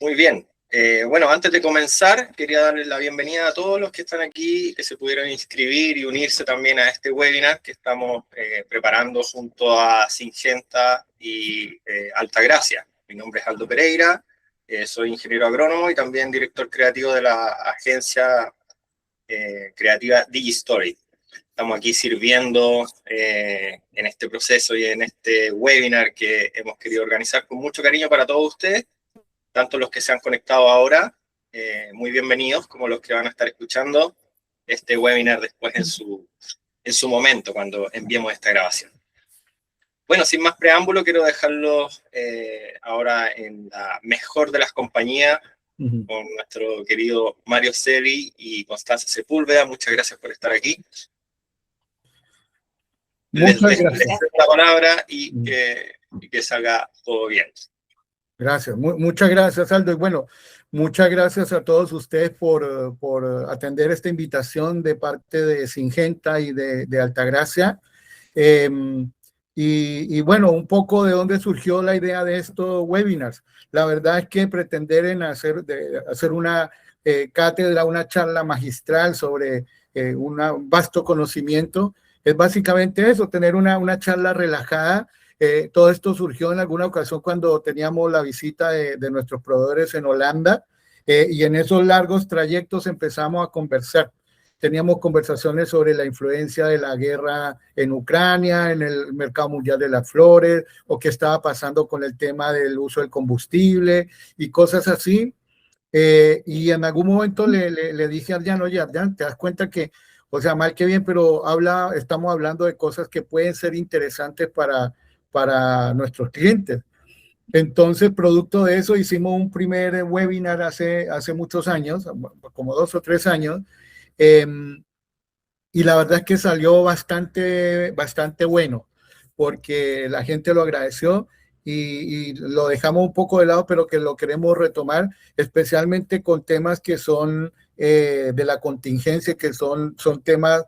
Muy bien. Bueno, antes de comenzar, quería darles la bienvenida a todos los que están aquí, que se pudieron inscribir y unirse también a este webinar que estamos preparando junto a Syngenta y Altagracia. Mi nombre es Aldo Pereira, soy ingeniero agrónomo y también director creativo de la agencia creativa DigiStory. Estamos aquí sirviendo en este proceso y en este webinar que hemos querido organizar con mucho cariño para todos ustedes, tanto los que se han conectado ahora, muy bienvenidos, como los que van a estar escuchando este webinar después en su momento, cuando enviemos esta grabación. Bueno, sin más preámbulo, quiero dejarlos ahora en la mejor de las compañías, con nuestro querido Mario Celi y Constanza Sepúlveda. Muchas gracias por estar aquí. Les dejo la palabra y que salga todo bien. Gracias, muchas gracias, Aldo. Y bueno, muchas gracias a todos ustedes por atender esta invitación de parte de Syngenta y de Altagracia. Y bueno, un poco de dónde surgió la idea de estos webinars. La verdad es que pretender en hacer una cátedra, una charla magistral sobre un vasto conocimiento, es básicamente eso, tener una charla relajada. Todo esto surgió en alguna ocasión cuando teníamos la visita de nuestros proveedores en Holanda, y en esos largos trayectos empezamos a conversar. Teníamos conversaciones sobre la influencia de la guerra en Ucrania, en el mercado mundial de las flores, o qué estaba pasando con el tema del uso del combustible y cosas así. Y en algún momento le dije a Adrián, oye, Adrián, ¿te das cuenta que, o sea, mal que bien, pero estamos hablando de cosas que pueden ser interesantes para nuestros clientes? Entonces, producto de eso, hicimos un primer webinar hace muchos años, como 2 o 3 años, y la verdad es que salió bastante bueno, porque la gente lo agradeció y lo dejamos un poco de lado, pero que lo queremos retomar, especialmente con temas que son de la contingencia, que son temas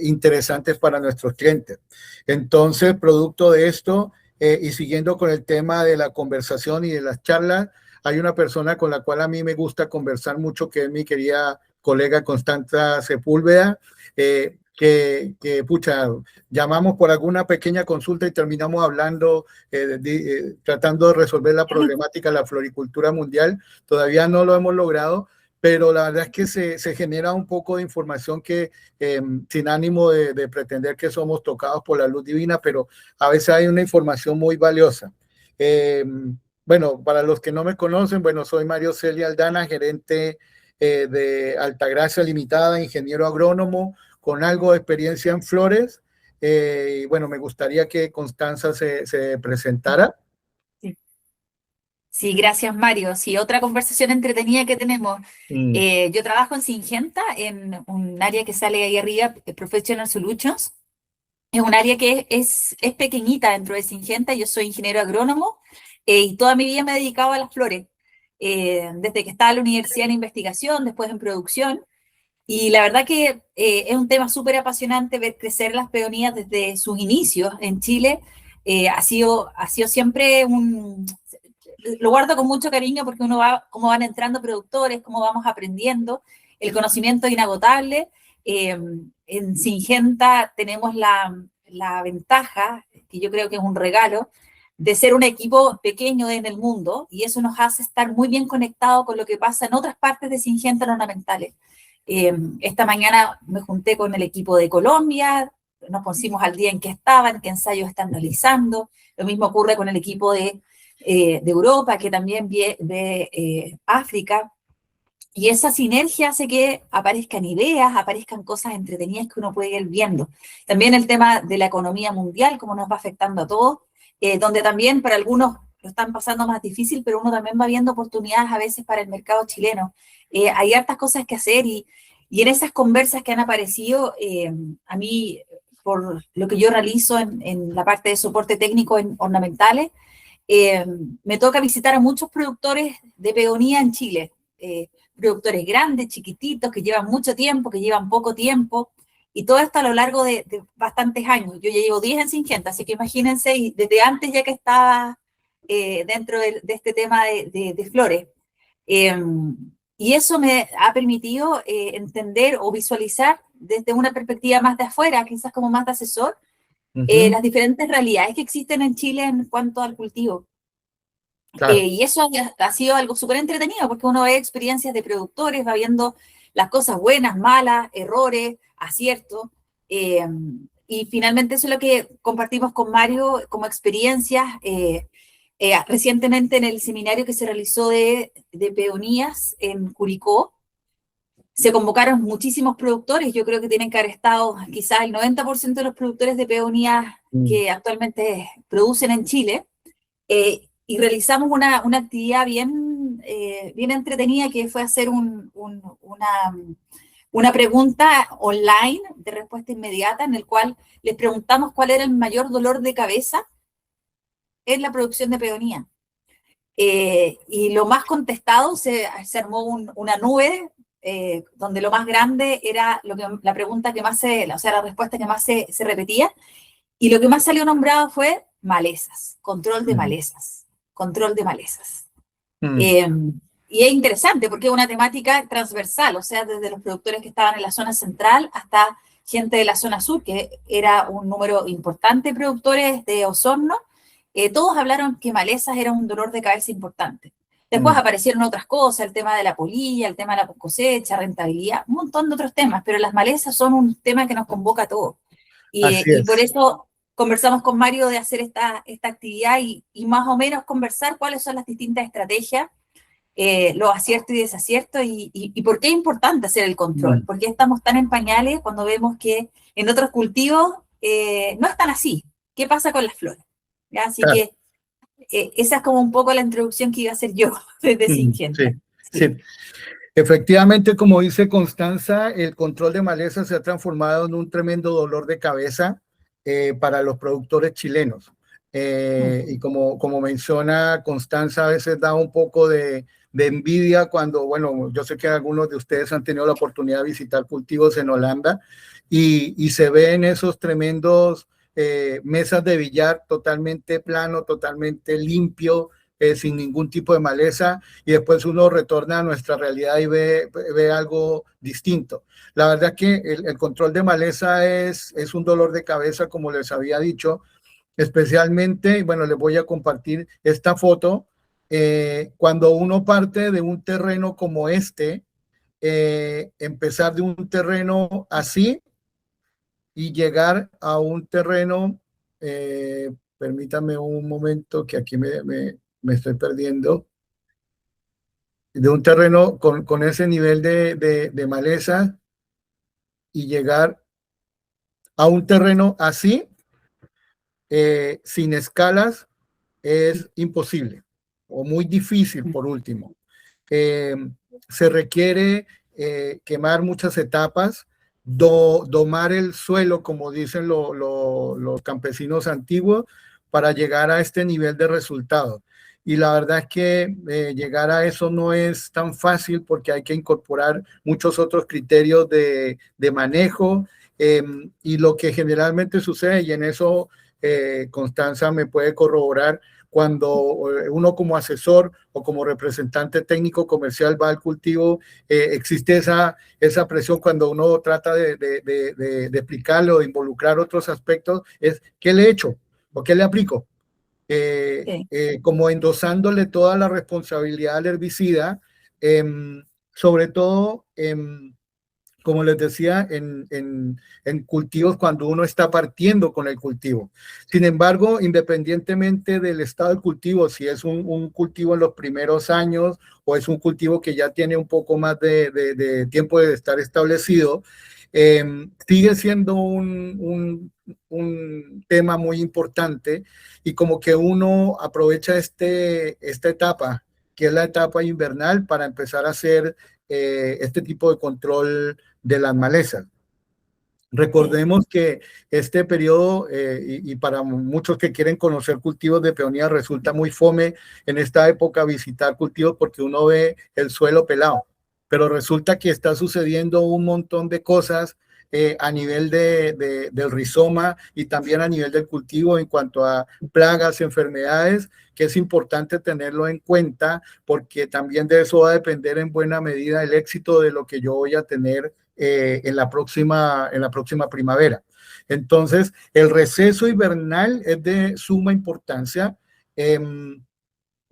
interesantes para nuestros clientes. Entonces, producto de esto, y siguiendo con el tema de la conversación y de las charlas, hay una persona con la cual a mí me gusta conversar mucho, que es mi querida colega Constanza Sepúlveda, pucha, llamamos por alguna pequeña consulta y terminamos hablando, tratando de resolver la problemática de la floricultura mundial. Todavía no lo hemos logrado, pero la verdad es que se genera un poco de información que, sin ánimo de pretender que somos tocados por la luz divina, pero a veces hay una información muy valiosa. Bueno, para los que no me conocen, bueno, soy Mario Celi Aldana, gerente de Altagracia Limitada, ingeniero agrónomo, con algo de experiencia en flores. Y bueno, me gustaría que Constanza se presentara. Sí, gracias, Mario. Sí, otra conversación entretenida que tenemos. Yo trabajo en Syngenta, en un área que sale ahí arriba, Professional Solutions. Es un área que es pequeñita dentro de Syngenta. Yo soy ingeniero agrónomo y toda mi vida me he dedicado a las flores. Desde que estaba en la universidad en investigación, después en producción. Y la verdad que es un tema súper apasionante ver crecer las peonías desde sus inicios en Chile. Ha sido siempre lo guardo con mucho cariño porque uno va, cómo van entrando productores, cómo vamos aprendiendo, el conocimiento es inagotable. En Syngenta tenemos la ventaja, que yo creo que es un regalo, de ser un equipo pequeño en el mundo, y eso nos hace estar muy bien conectados con lo que pasa en otras partes de Syngenta en ornamentales. Esta mañana me junté con el equipo de Colombia, nos pusimos al día en qué estaban, qué ensayos están realizando. Lo mismo ocurre con el equipo de Europa, que también ve África. Y esa sinergia hace que aparezcan ideas, aparezcan cosas entretenidas que uno puede ir viendo. También el tema de la economía mundial, cómo nos va afectando a todos, donde también para algunos lo están pasando más difícil, pero uno también va viendo oportunidades a veces para el mercado chileno. Hay hartas cosas que hacer y en esas conversas que han aparecido, a mí, por lo que yo realizo en la parte de soporte técnico en ornamentales, me toca visitar a muchos productores de peonía en Chile, productores grandes, chiquititos, que llevan mucho tiempo, que llevan poco tiempo, y todo esto a lo largo de bastantes años. Yo ya llevo 10 en Syngenta, así que imagínense, y desde antes ya que estaba dentro de este tema de flores. Y eso me ha permitido entender o visualizar desde una perspectiva más de afuera, quizás como más de asesor, las diferentes realidades que existen en Chile en cuanto al cultivo. Claro. Y eso ha sido algo súper entretenido, porque uno ve experiencias de productores, va viendo las cosas buenas, malas, errores, aciertos, y finalmente eso es lo que compartimos con Mario como experiencias. Recientemente en el seminario que se realizó de peonías en Curicó, se convocaron muchísimos productores, yo creo que tienen que haber estado quizás el 90% de los productores de peonías que actualmente producen en Chile, y realizamos una actividad bien entretenida, que fue hacer una pregunta online de respuesta inmediata, en el cual les preguntamos cuál era el mayor dolor de cabeza en la producción de peonía. Y lo más contestado, se armó una nube, donde lo más grande era la pregunta que más la respuesta que más se repetía, y lo que más salió nombrado fue malezas, control de malezas, control de malezas. Y es interesante porque es una temática transversal, o sea, desde los productores que estaban en la zona central hasta gente de la zona sur, que era un número importante de productores de Osorno. Todos hablaron que malezas era un dolor de cabeza importante. Después aparecieron otras cosas, el tema de la polilla, el tema de la cosecha, rentabilidad, un montón de otros temas, pero las malezas son un tema que nos convoca a todos. Y por eso conversamos con Mario de hacer esta actividad y más o menos conversar cuáles son las distintas estrategias, los aciertos y desaciertos, y por qué es importante hacer el control, por qué estamos tan en pañales cuando vemos que en otros cultivos no están así. ¿Qué pasa con las flores? ¿Ya? Así que esa es como un poco la introducción que iba a hacer yo desde Syngenta. Sí. Efectivamente, como dice Constanza, el control de maleza se ha transformado en un tremendo dolor de cabeza para los productores chilenos. Y como menciona Constanza, a veces da un poco de envidia cuando, bueno, yo sé que algunos de ustedes han tenido la oportunidad de visitar cultivos en Holanda y se ven esos tremendos mesas de billar totalmente plano, totalmente limpio, sin ningún tipo de maleza, y después uno retorna a nuestra realidad y ve algo distinto. La verdad que el control de maleza es un dolor de cabeza, como les había dicho, especialmente, bueno, les voy a compartir esta foto. Cuando uno parte de un terreno como este, empezar de un terreno así y llegar a un terreno, permítame un momento que aquí me estoy perdiendo, de un terreno con ese nivel de maleza y llegar a un terreno así, sin escalas, es imposible o muy difícil. Por último, se requiere quemar muchas etapas, domar el suelo, como dicen los campesinos antiguos, para llegar a este nivel de resultado. Y la verdad es que llegar a eso no es tan fácil, porque hay que incorporar muchos otros criterios de manejo, y lo que generalmente sucede, y en eso Constanza me puede corroborar, cuando uno como asesor o como representante técnico comercial va al cultivo, existe esa presión cuando uno trata de explicarlo, de involucrar otros aspectos, es ¿qué le echo o qué le aplico? Como endosándole toda la responsabilidad al herbicida, sobre todo como les decía, en cultivos cuando uno está partiendo con el cultivo. Sin embargo, independientemente del estado del cultivo, si es un cultivo en los primeros años o es un cultivo que ya tiene un poco más de tiempo de estar establecido, sigue siendo un tema muy importante, y como que uno aprovecha esta etapa, que es la etapa invernal, para empezar a hacer este tipo de control de las malezas. Recordemos que este periodo, y para muchos que quieren conocer cultivos de peonía, resulta muy fome en esta época visitar cultivos, porque uno ve el suelo pelado, pero resulta que está sucediendo un montón de cosas a nivel del rizoma y también a nivel del cultivo en cuanto a plagas, enfermedades, que es importante tenerlo en cuenta porque también de eso va a depender en buena medida el éxito de lo que yo voy a tener en la próxima primavera. Entonces, el receso hibernal es de suma importancia.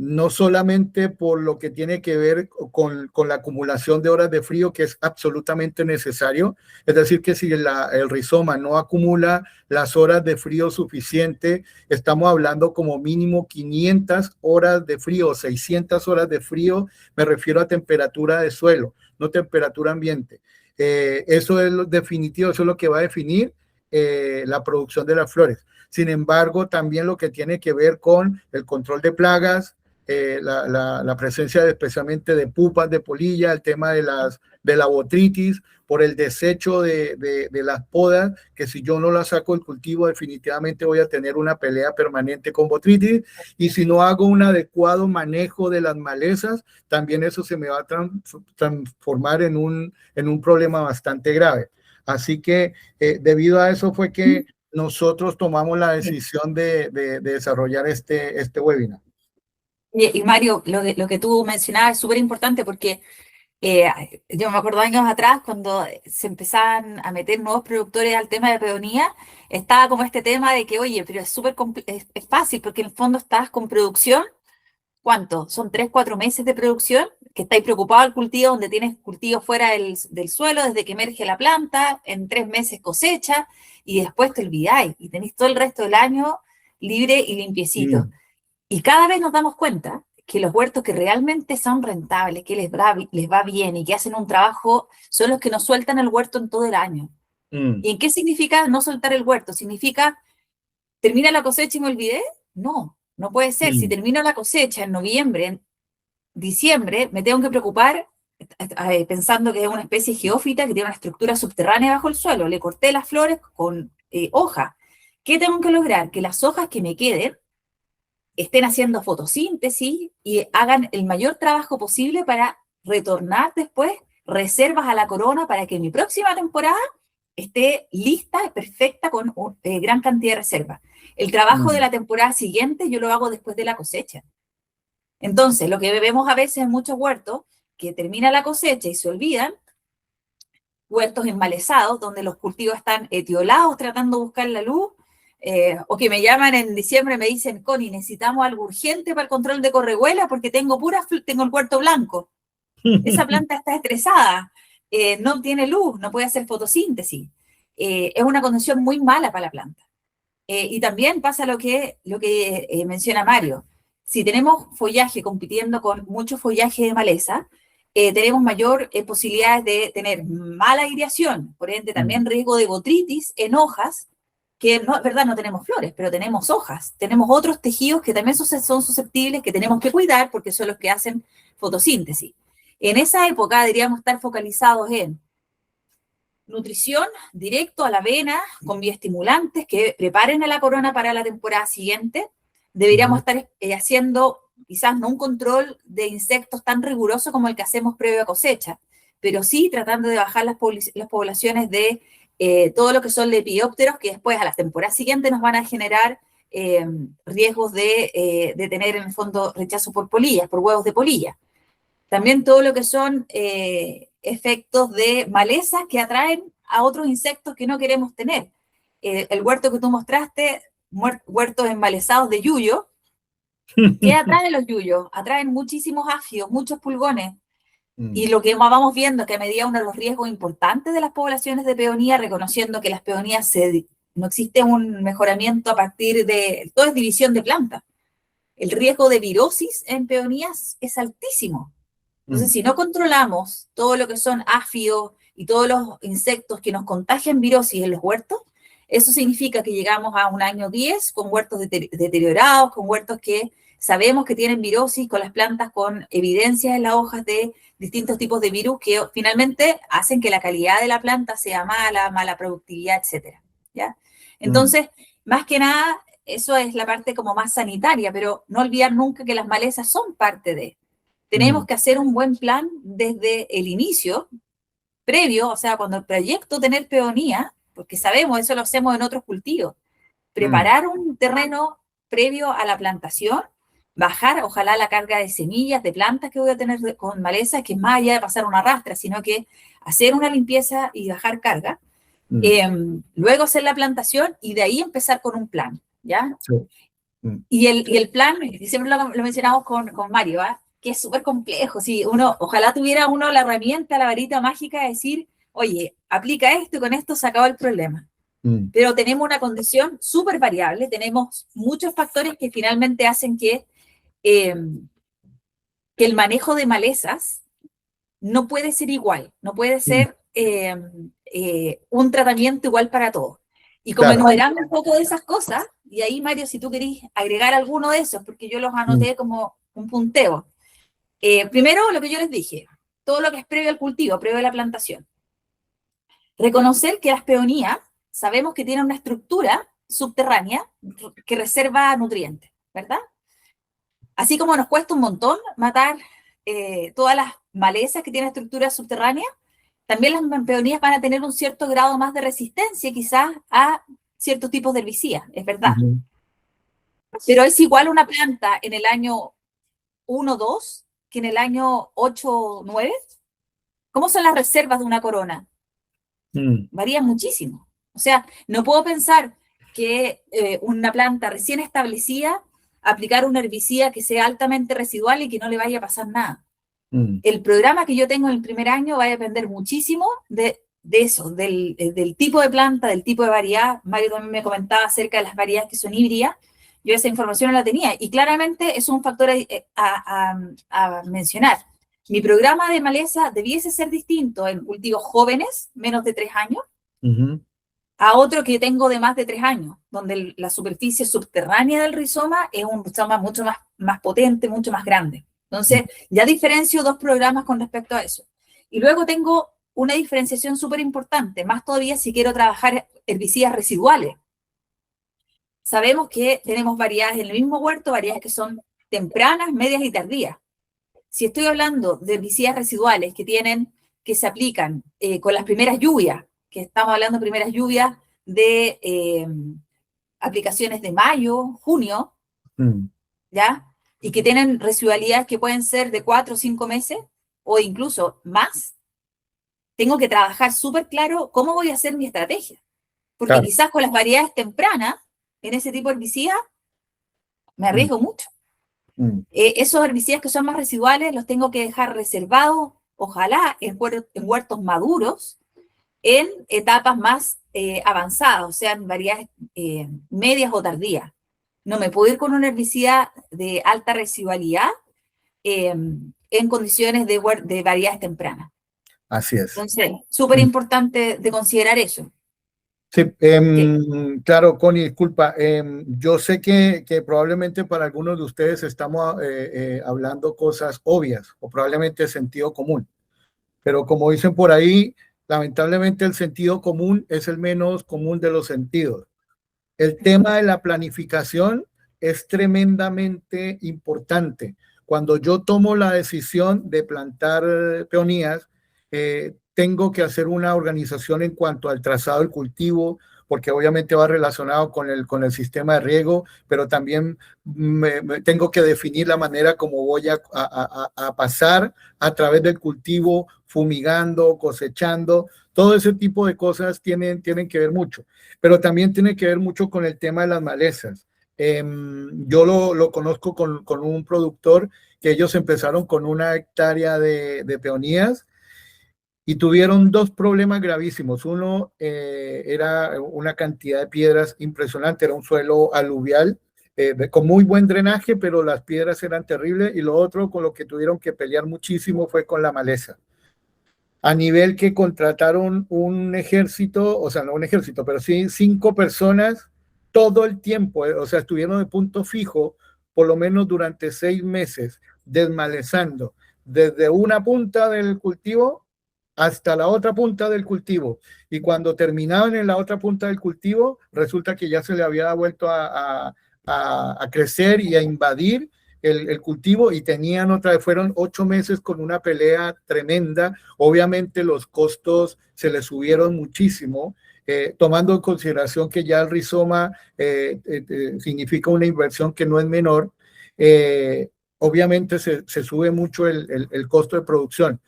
No solamente por lo que tiene que ver con la acumulación de horas de frío, que es absolutamente necesario, es decir, que si el rizoma no acumula las horas de frío suficiente, estamos hablando como mínimo 500 horas de frío, 600 horas de frío, me refiero a temperatura de suelo, no temperatura ambiente. Eso es lo definitivo, eso es lo que va a definir la producción de las flores. Sin embargo, también lo que tiene que ver con el control de plagas, la presencia especialmente de pupas de polilla, el tema de la botritis, por el desecho de las podas, que si yo no las saco del cultivo definitivamente voy a tener una pelea permanente con botritis, y si no hago un adecuado manejo de las malezas, también eso se me va a transformar en un problema bastante grave. Así que debido a eso fue que nosotros tomamos la decisión de desarrollar este webinar. Y Mario, lo que tú mencionabas es súper importante porque yo me acuerdo años atrás cuando se empezaban a meter nuevos productores al tema de peonía, estaba como este tema de que, oye, pero es fácil porque en el fondo estás con producción. ¿Cuánto? Son 3, 4 meses de producción, que estáis preocupados al cultivo, donde tienes cultivo fuera del suelo, desde que emerge la planta, en 3 meses cosecha, y después te olvidáis, y tenéis todo el resto del año libre y limpiecito. Y cada vez nos damos cuenta que los huertos que realmente son rentables, que les va bien y que hacen un trabajo, son los que nos sueltan el huerto en todo el año. ¿Y en qué significa no soltar el huerto? ¿Significa termina la cosecha y me olvidé? No puede ser. Si termino la cosecha en noviembre, en diciembre, me tengo que preocupar pensando que es una especie geófita que tiene una estructura subterránea bajo el suelo. Le corté las flores con hoja. ¿Qué tengo que lograr? Que las hojas que me queden estén haciendo fotosíntesis y hagan el mayor trabajo posible para retornar después reservas a la corona para que mi próxima temporada esté lista y perfecta con gran cantidad de reservas. El trabajo de la temporada siguiente yo lo hago después de la cosecha. Entonces, lo que vemos a veces en muchos huertos, que termina la cosecha y se olvidan, huertos enmalezados, donde los cultivos están etiolados tratando de buscar la luz, o que me llaman en diciembre y me dicen, Connie, necesitamos algo urgente para el control de correhuela porque tengo el huerto blanco. Esa planta está estresada, no tiene luz, no puede hacer fotosíntesis. Es una condición muy mala para la planta. Y también pasa lo que menciona Mario. Si tenemos follaje compitiendo con mucho follaje de maleza, tenemos mayor posibilidades de tener mala aireación, por ende también riesgo de botritis en hojas, que no, es verdad, no tenemos flores, pero tenemos hojas, tenemos otros tejidos que también son susceptibles, que tenemos que cuidar porque son los que hacen fotosíntesis. En esa época deberíamos estar focalizados en nutrición directo a la avena, con bioestimulantes que preparen a la corona para la temporada siguiente. Deberíamos estar haciendo quizás no un control de insectos tan riguroso como el que hacemos previo a cosecha, pero sí tratando de bajar las poblaciones de todo lo que son lepidópteros, que después a la temporada siguiente nos van a generar riesgos de tener en el fondo rechazo por polillas, por huevos de polilla. También todo lo que son efectos de malezas que atraen a otros insectos que no queremos tener. El huerto que tú mostraste, huertos enmalezados de yuyo, ¿qué atraen los yuyos? Atraen muchísimos áfidos, muchos pulgones. Y lo que vamos viendo que a medida uno de los riesgos importantes de las poblaciones de peonía, reconociendo que las peonías no existe un mejoramiento a partir de, todo es división de plantas. El riesgo de virosis en peonías es altísimo. Entonces, si no controlamos todo lo que son áfidos y todos los insectos que nos contagian virosis en los huertos, eso significa que llegamos a un año 10 con huertos deteriorados, con huertos que sabemos que tienen virosis, con las plantas con evidencias en las hojas de distintos tipos de virus que finalmente hacen que la calidad de la planta sea mala productividad, etcétera, ¿ya? Entonces, más que nada, eso es la parte como más sanitaria, pero no olvidar nunca que las malezas son parte de. Tenemos que hacer un buen plan desde el inicio previo, o sea, cuando el proyecto tener peonía, porque sabemos, eso lo hacemos en otros cultivos, preparar un terreno previo a la plantación, bajar, ojalá, la carga de semillas, de plantas que voy a tener con maleza, que es más allá de pasar una rastra, sino que hacer una limpieza y bajar carga. Luego hacer la plantación y de ahí empezar con un plan, ¿ya? Sí. Y el plan, siempre lo mencionamos con Mario, ¿eh? Que es súper complejo. Si ojalá tuviera uno la herramienta, la varita mágica de decir, oye, aplica esto y con esto se acaba el problema. Pero tenemos una condición súper variable, tenemos muchos factores que finalmente hacen que el manejo de malezas no puede ser igual, no puede ser un tratamiento igual para todos. Y como enumeramos un poco de esas cosas, y ahí, Mario, si tú querís agregar alguno de esos, porque yo los anoté como un punteo. Primero, lo que yo les dije, todo lo que es previo al cultivo, previo a la plantación. Reconocer que las peonías, sabemos que tienen una estructura subterránea que reserva nutrientes, ¿verdad? Así como nos cuesta un montón matar todas las malezas que tienen estructura subterránea, también las peonías van a tener un cierto grado más de resistencia quizás a ciertos tipos de herbicidas, es verdad. Pero es igual una planta en el año 1, 2 que en el año 8, 9. ¿Cómo son las reservas de una corona? Varían muchísimo. O sea, no puedo pensar que una planta recién establecida aplicar un herbicida que sea altamente residual y que no le vaya a pasar nada. El programa que yo tengo en el primer año va a depender muchísimo de eso, del tipo de planta, del tipo de variedad. Mario también me comentaba acerca de las variedades que son híbridas. Yo esa información no la tenía y claramente es un factor a mencionar. Mi programa de maleza debiese ser distinto en cultivos jóvenes, menos de 3 años, a otro que tengo de más de 3 años, donde la superficie subterránea del rizoma es un rizoma mucho más potente, mucho más grande. Entonces, ya diferencio 2 programas con respecto a eso. Y luego tengo una diferenciación súper importante, más todavía si quiero trabajar herbicidas residuales. Sabemos que tenemos variedades en el mismo huerto, variedades que son tempranas, medias y tardías. Si estoy hablando de herbicidas residuales que se aplican con las primeras lluvias, que estamos hablando de primeras lluvias de aplicaciones de mayo, junio, ¿ya? Y que tienen residualidades que pueden ser de 4 o 5 meses, o incluso más, tengo que trabajar súper claro cómo voy a hacer mi estrategia. Porque quizás con las variedades tempranas, en ese tipo de herbicidas, me arriesgo mucho. Esos herbicidas que son más residuales los tengo que dejar reservados, ojalá en huertos maduros, en etapas más avanzadas, o sea, en variedades medias o tardías. No me puedo ir con un herbicida de alta residualidad en condiciones de variedades tempranas. Así es. Entonces, súper importante de considerar eso. Sí, claro, Connie, disculpa. Yo sé que probablemente para algunos de ustedes estamos hablando cosas obvias o probablemente sentido común, pero como dicen por ahí, lamentablemente el sentido común es el menos común de los sentidos. El tema de la planificación es tremendamente importante. Cuando yo tomo la decisión de plantar peonías, tengo que hacer una organización en cuanto al trazado del cultivo, porque obviamente va relacionado con el sistema de riego, pero también tengo que definir la manera como voy a pasar a través del cultivo, fumigando, cosechando. Todo ese tipo de cosas tienen que ver mucho, pero también tiene que ver mucho con el tema de las malezas. Yo lo conozco con un productor que ellos empezaron con 1 hectárea de peonías y tuvieron 2 problemas gravísimos. Uno era una cantidad de piedras impresionante, era un suelo aluvial con muy buen drenaje, pero las piedras eran terribles, y lo otro con lo que tuvieron que pelear muchísimo fue con la maleza. A nivel que contrataron un ejército, o sea, no un ejército, pero sí 5 personas todo el tiempo, o sea, estuvieron de punto fijo por lo menos durante 6 meses, desmalezando desde una punta del cultivo hasta la otra punta del cultivo, y cuando terminaban en la otra punta del cultivo, resulta que ya se le había vuelto a crecer y a invadir el cultivo y tenían otra vez, fueron 8 meses con una pelea tremenda. Obviamente los costos se les subieron muchísimo, tomando en consideración que ya el rizoma significa una inversión que no es menor. Obviamente se sube mucho el costo de producción.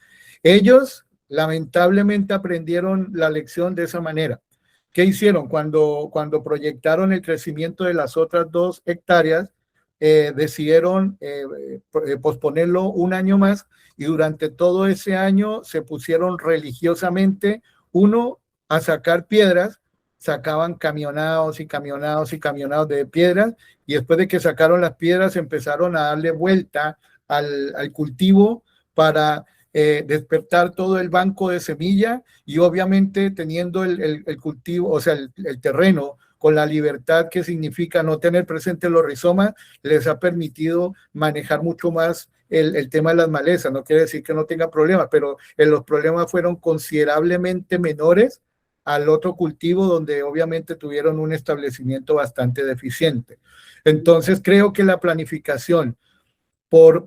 Ellos lamentablemente aprendieron la lección de esa manera. ¿Qué hicieron? Cuando proyectaron el crecimiento de las otras 2 hectáreas, decidieron posponerlo un año más, y durante todo ese año se pusieron religiosamente, uno, a sacar piedras, sacaban camionados y camionados y camionados de piedras, y después de que sacaron las piedras empezaron a darle vuelta al cultivo para despertar todo el banco de semilla, y obviamente teniendo el cultivo, o sea, el terreno con la libertad que significa no tener presente los rizomas, les ha permitido manejar mucho más el tema de las malezas. No quiere decir que no tenga problemas, pero los problemas fueron considerablemente menores al otro cultivo, donde obviamente tuvieron un establecimiento bastante deficiente. Entonces creo que la planificación, por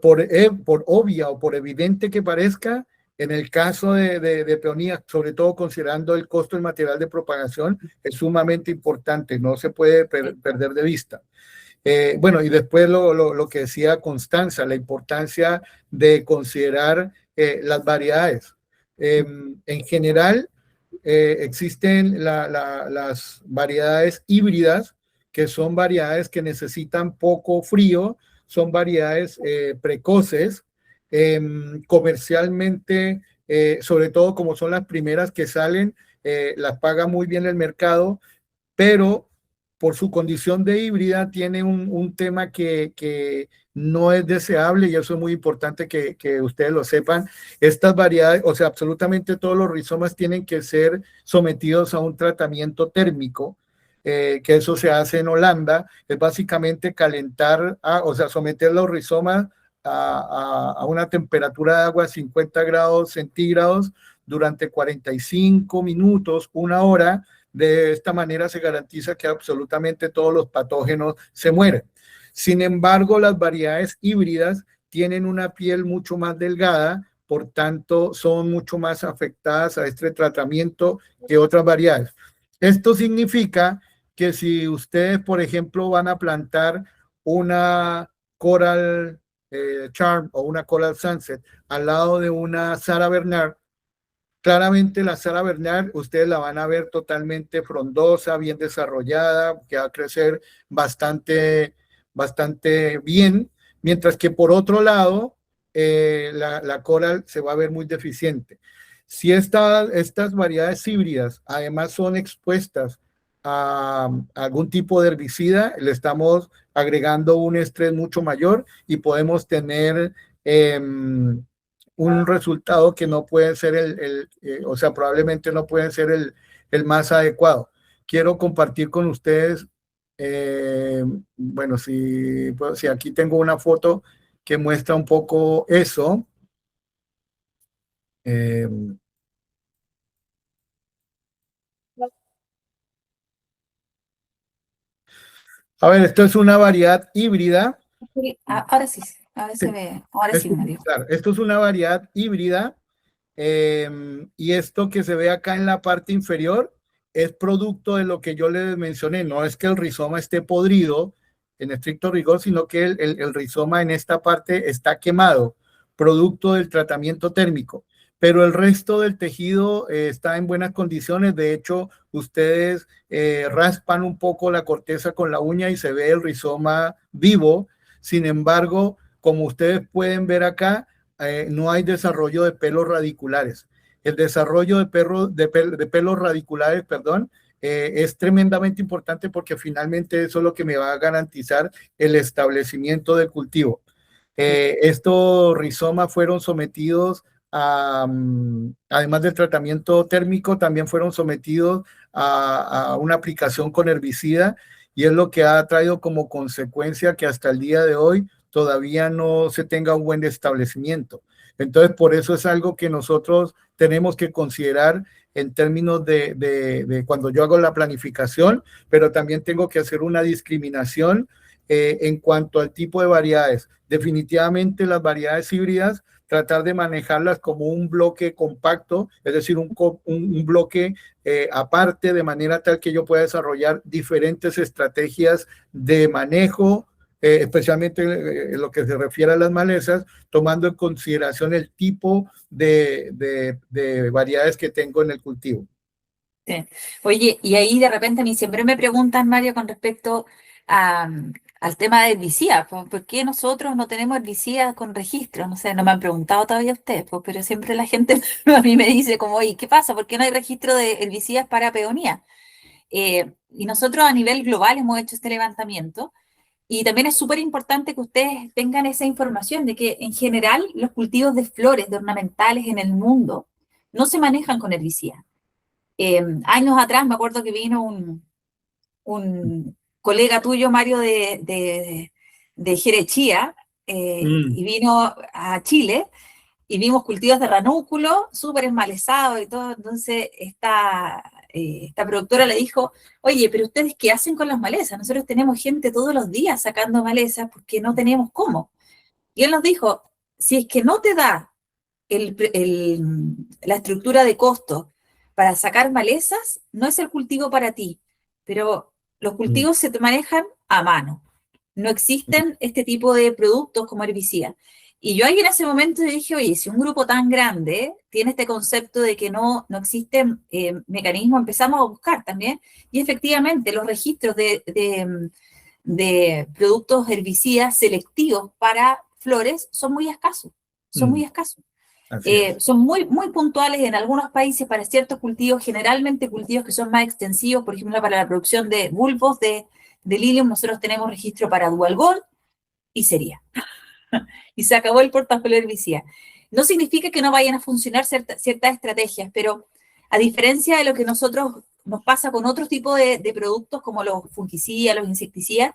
obvia o por evidente que parezca, en el caso de peonía, sobre todo considerando el costo del material de propagación, es sumamente importante, no se puede perder de vista. Bueno, y después lo que decía Constanza, la importancia de considerar las variedades. En general, existen las variedades híbridas, que son variedades que necesitan poco frío, son variedades precoces, comercialmente, sobre todo como son las primeras que salen, las paga muy bien el mercado, pero por su condición de híbrida tiene un tema que no es deseable, y eso es muy importante que ustedes lo sepan. Estas variedades, o sea, absolutamente todos los rizomas tienen que ser sometidos a un tratamiento térmico, que eso se hace en Holanda. Es básicamente calentar, o sea, someter los rizomas a una temperatura de agua a 50 grados centígrados durante 45 minutos, 1 hora. De esta manera se garantiza que absolutamente todos los patógenos se mueren. Sin embargo, las variedades híbridas tienen una piel mucho más delgada, por tanto son mucho más afectadas a este tratamiento que otras variedades. Esto significa que si ustedes, por ejemplo, van a plantar una Coral Charm o una Coral Sunset al lado de una Sara Bernard, claramente la Sara Bernard ustedes la van a ver totalmente frondosa, bien desarrollada, que va a crecer bastante bien, mientras que por otro lado la Coral se va a ver muy deficiente. Si estas variedades híbridas además son expuestas a algún tipo de herbicida, le estamos agregando un estrés mucho mayor y podemos tener un resultado que no puede ser o sea, probablemente no puede ser el más adecuado. Quiero compartir con ustedes, bueno, si aquí tengo una foto que muestra un poco eso. A ver, esto es una variedad híbrida. Sí, ahora sí, ahora se ve, ahora sí, Mario. Claro, esto es una variedad híbrida, y esto que se ve acá en la parte inferior es producto de lo que yo les mencioné. No es que el rizoma esté podrido en estricto rigor, sino que el rizoma en esta parte está quemado, producto del tratamiento térmico. Pero el resto del tejido está en buenas condiciones. De hecho, ustedes raspan un poco la corteza con la uña y se ve el rizoma vivo. Sin embargo, como ustedes pueden ver acá, no hay desarrollo de pelos radiculares. El desarrollo de pelos radiculares, perdón, es tremendamente importante, porque finalmente eso es lo que me va a garantizar el establecimiento del cultivo. Estos rizomas fueron sometidos además del tratamiento térmico, también fueron sometidos a una aplicación con herbicida, y es lo que ha traído como consecuencia que hasta el día de hoy todavía no se tenga un buen establecimiento. Entonces, por eso es algo que nosotros tenemos que considerar en términos de cuando yo hago la planificación, pero también tengo que hacer una discriminación en cuanto al tipo de variedades. Definitivamente las variedades híbridas, tratar de manejarlas como un bloque compacto, es decir, un bloque aparte, de manera tal que yo pueda desarrollar diferentes estrategias de manejo, especialmente en lo que se refiere a las malezas, tomando en consideración el tipo de variedades que tengo en el cultivo. Sí. Oye, y ahí de repente a mí siempre me preguntan, Mario, con respecto al tema de herbicidas, ¿por qué nosotros no tenemos herbicidas con registro? No sé, no me han preguntado todavía ustedes, pero siempre la gente a mí me dice como, oye, ¿qué pasa? ¿Por qué no hay registro de herbicidas para peonía? Y nosotros a nivel global hemos hecho este levantamiento y también es súper importante que ustedes tengan esa información de que en general los cultivos de flores, de ornamentales en el mundo, no se manejan con herbicidas. Años atrás me acuerdo que vino un colega tuyo, Mario, de Jerechía, y vino a Chile y vimos cultivos de ranúnculo súper esmalezados y todo. Entonces esta productora le dijo, oye, pero ¿ustedes qué hacen con las malezas? Nosotros tenemos gente todos los días sacando malezas porque no tenemos cómo. Y él nos dijo, si es que no te da la estructura de costo para sacar malezas, no es el cultivo para ti, pero los cultivos se manejan a mano. No existen este tipo de productos como herbicidas. Y yo ahí en ese momento dije, oye, si un grupo tan grande tiene este concepto de que no existen mecanismos, empezamos a buscar también, y efectivamente los registros de productos herbicidas selectivos para flores son muy escasos, son muy escasos. Son muy, muy puntuales en algunos países para ciertos cultivos, generalmente cultivos que son más extensivos, por ejemplo, para la producción de bulbos de lilium, nosotros tenemos registro para dual gold y sería. Y se acabó el portafolio herbicida. No significa que no vayan a funcionar ciertas estrategias, pero a diferencia de lo que nosotros nos pasa con otros tipos de productos como los fungicidas, los insecticidas,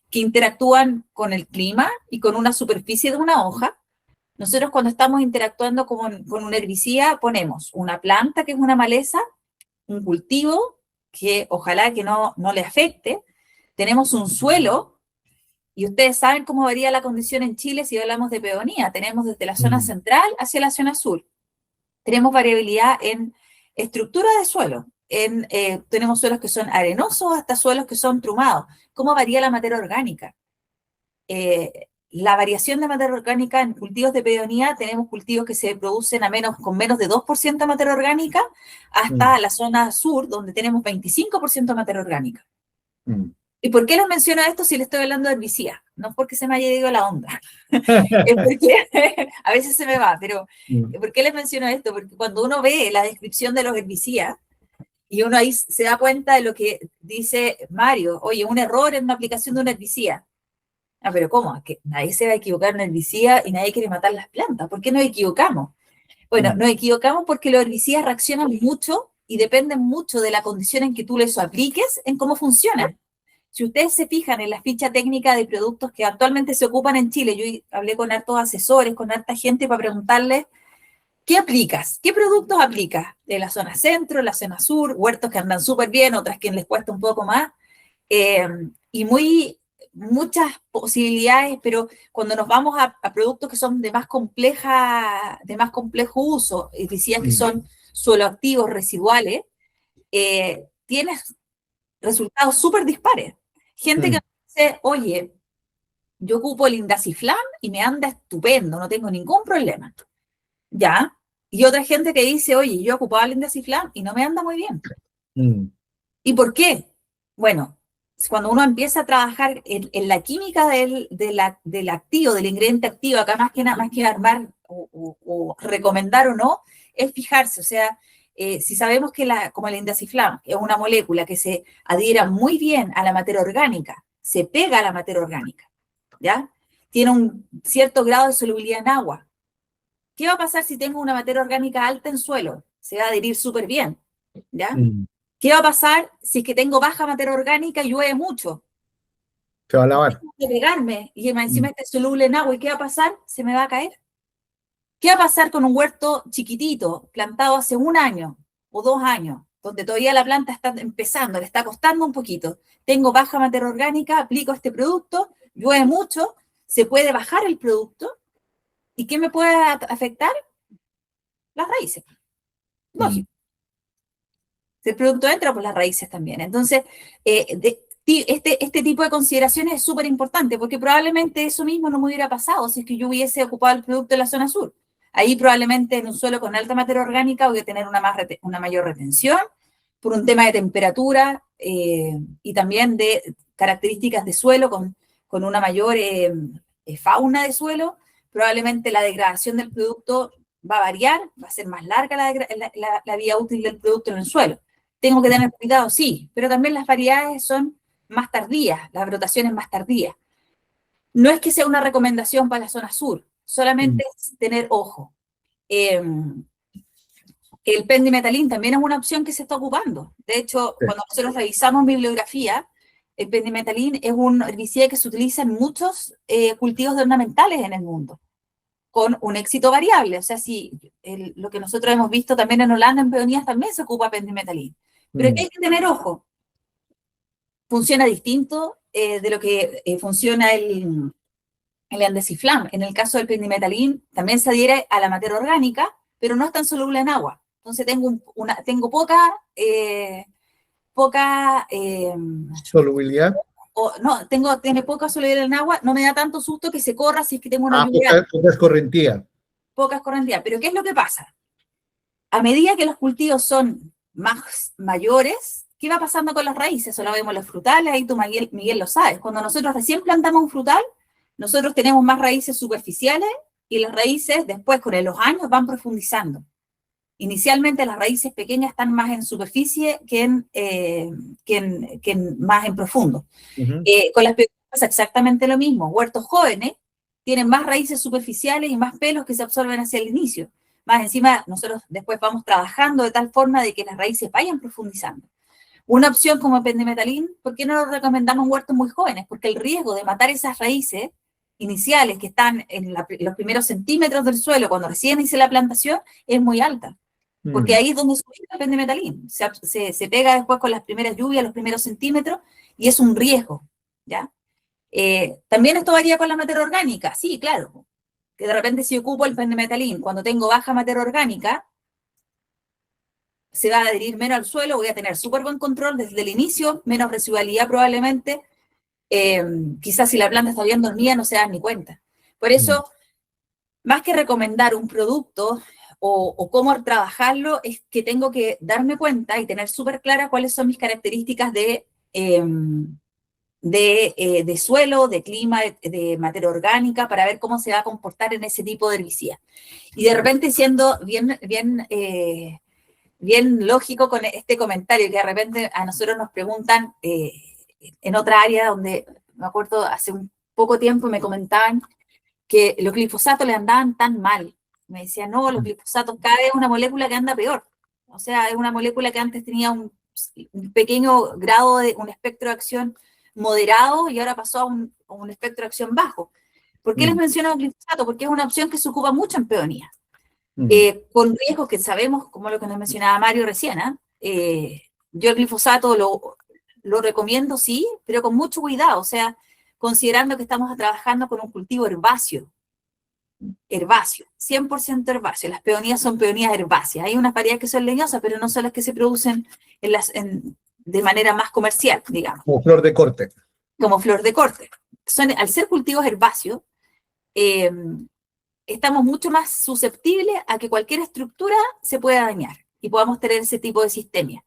que interactúan con el clima y con una superficie de una hoja, nosotros cuando estamos interactuando con un herbicida ponemos una planta que es una maleza, un cultivo que ojalá que no le afecte, tenemos un suelo, y ustedes saben cómo varía la condición en Chile si hablamos de peonía, tenemos desde la zona central hacia la zona sur, tenemos variabilidad en estructura de suelo, tenemos suelos que son arenosos hasta suelos que son trumados, cómo varía la materia orgánica. La variación de materia orgánica en cultivos de peonía, tenemos cultivos que se producen con menos de 2% de materia orgánica, hasta la zona sur, donde tenemos 25% de materia orgánica. ¿Y por qué les menciono esto si les estoy hablando de herbicidas? No es porque se me haya ido la onda, es porque a veces se me va, pero ¿por qué les menciono esto? Porque cuando uno ve la descripción de los herbicidas, y uno ahí se da cuenta de lo que dice Mario, oye, un error en una aplicación de un herbicida. Ah, pero ¿cómo? Que nadie se va a equivocar en herbicida y nadie quiere matar las plantas. ¿Por qué nos equivocamos? Bueno, nos equivocamos porque los herbicidas reaccionan mucho y dependen mucho de la condición en que tú les apliques, en cómo funcionan. Si ustedes se fijan en la ficha técnica de productos que actualmente se ocupan en Chile, yo hablé con hartos asesores, con harta gente para preguntarles, ¿qué aplicas? ¿Qué productos aplicas? De la zona centro, la zona sur, huertos que andan súper bien, otras que les cuesta un poco más, y muchas posibilidades, pero cuando nos vamos a productos que son de más complejo uso, herbicidas que son sueloactivos residuales, tienes resultados súper dispares. Gente que dice, oye, yo ocupo el indaciflam y me anda estupendo, no tengo ningún problema. ¿Ya? Y otra gente que dice, oye, yo ocupaba el indaciflam y no me anda muy bien. ¿Y por qué? Bueno, cuando uno empieza a trabajar en la química del activo, del ingrediente activo, acá más que armar o recomendar o no, es fijarse, o sea, si sabemos que como el indaciflam es una molécula que se adhiera muy bien a la materia orgánica, se pega a la materia orgánica, ¿ya? Tiene un cierto grado de solubilidad en agua. ¿Qué va a pasar si tengo una materia orgánica alta en suelo? Se va a adherir súper bien, ¿ya? ¿Qué va a pasar si es que tengo baja materia orgánica y llueve mucho? Se va a lavar. Tengo que pegarme y encima está soluble en agua. ¿Y qué va a pasar? Se me va a caer. ¿Qué va a pasar con un huerto chiquitito, plantado hace 1 año o 2 años, donde todavía la planta está empezando, le está costando un poquito? Tengo baja materia orgánica, aplico este producto, llueve mucho, se puede bajar el producto. ¿Y qué me puede afectar? Las raíces. Lógico. Si el producto entra, pues las raíces también. Entonces, este tipo de consideraciones es súper importante, porque probablemente eso mismo no me hubiera pasado si es que yo hubiese ocupado el producto en la zona sur. Ahí probablemente en un suelo con alta materia orgánica voy a tener una mayor retención por un tema de temperatura y también de características de suelo con una mayor fauna de suelo. Probablemente la degradación del producto va a variar, va a ser más larga la vida útil del producto en el suelo. Tengo que tener cuidado, sí, pero también las variedades son más tardías, las brotaciones más tardías. No es que sea una recomendación para la zona sur, solamente es tener ojo. El pendimetalín también es una opción que se está ocupando. De hecho, cuando nosotros revisamos bibliografía, el pendimetalín es un herbicida que se utiliza en muchos cultivos ornamentales en el mundo, con un éxito variable. O sea, si lo que nosotros hemos visto también en Holanda, en peonías, también se ocupa pendimetalín. Pero hay que tener ojo. Funciona distinto de lo que funciona el endeciflam. En el caso del pendimetalín, también se adhiere a la materia orgánica, pero no es tan soluble en agua. Entonces tengo poca solubilidad. Tiene poca solubilidad en agua, no me da tanto susto que se corra si es que tengo una lluvia. Poca escorrentía. Poca escorrentía. Pero ¿qué es lo que pasa? A medida que los cultivos son más mayores, ¿qué va pasando con las raíces? Eso lo vemos en los frutales, ahí tú, Miguel, lo sabes. Cuando nosotros recién plantamos un frutal, nosotros tenemos más raíces superficiales y las raíces después, con los años, van profundizando. Inicialmente las raíces pequeñas están más en superficie que más en profundo. Con las pequeñas pasa exactamente lo mismo. Huertos jóvenes tienen más raíces superficiales y más pelos que se absorben hacia el inicio. Más encima, nosotros después vamos trabajando de tal forma de que las raíces vayan profundizando. Una opción como el pendimetalín, ¿por qué no lo recomendamos en huertos muy jóvenes? Porque el riesgo de matar esas raíces iniciales que están en los primeros centímetros del suelo cuando recién inicia la plantación es muy alta. Porque ahí es donde se ubica el pendimetalín. Se pega después con las primeras lluvias, los primeros centímetros, y es un riesgo, ¿ya? También esto varía con la materia orgánica, sí, claro. Que de repente si ocupo el pendimetalín cuando tengo baja materia orgánica, se va a adherir menos al suelo, voy a tener súper buen control desde el inicio, menos residualidad probablemente. Quizás si la planta está bien dormida no se dan ni cuenta. Por eso, más que recomendar un producto o cómo trabajarlo, es que tengo que darme cuenta y tener súper clara cuáles son mis características de suelo, de clima, de materia orgánica, para ver cómo se va a comportar en ese tipo de herbicida. Y de repente siendo bien lógico con este comentario, que de repente a nosotros nos preguntan en otra área donde, me acuerdo, hace un poco tiempo me comentaban que los glifosatos le andaban tan mal. Me decían, no, los glifosatos cada vez es una molécula que anda peor. O sea, es una molécula que antes tenía un pequeño grado de un espectro de acción moderado y ahora pasó a un espectro de acción bajo. ¿Por qué les menciono el glifosato? Porque es una opción que se ocupa mucho en peonía. Con riesgos que sabemos, como lo que nos mencionaba Mario recién. Yo el glifosato lo recomiendo, sí, pero con mucho cuidado, o sea, considerando que estamos trabajando con un cultivo herbáceo, 100% herbáceo. Las peonías son peonías herbáceas. Hay unas variedades que son leñosas, pero no son las que se producen de manera más comercial, digamos. Como flor de corte. Como flor de corte. Al ser cultivos herbáceos, estamos mucho más susceptibles a que cualquier estructura se pueda dañar y podamos tener ese tipo de sistemia.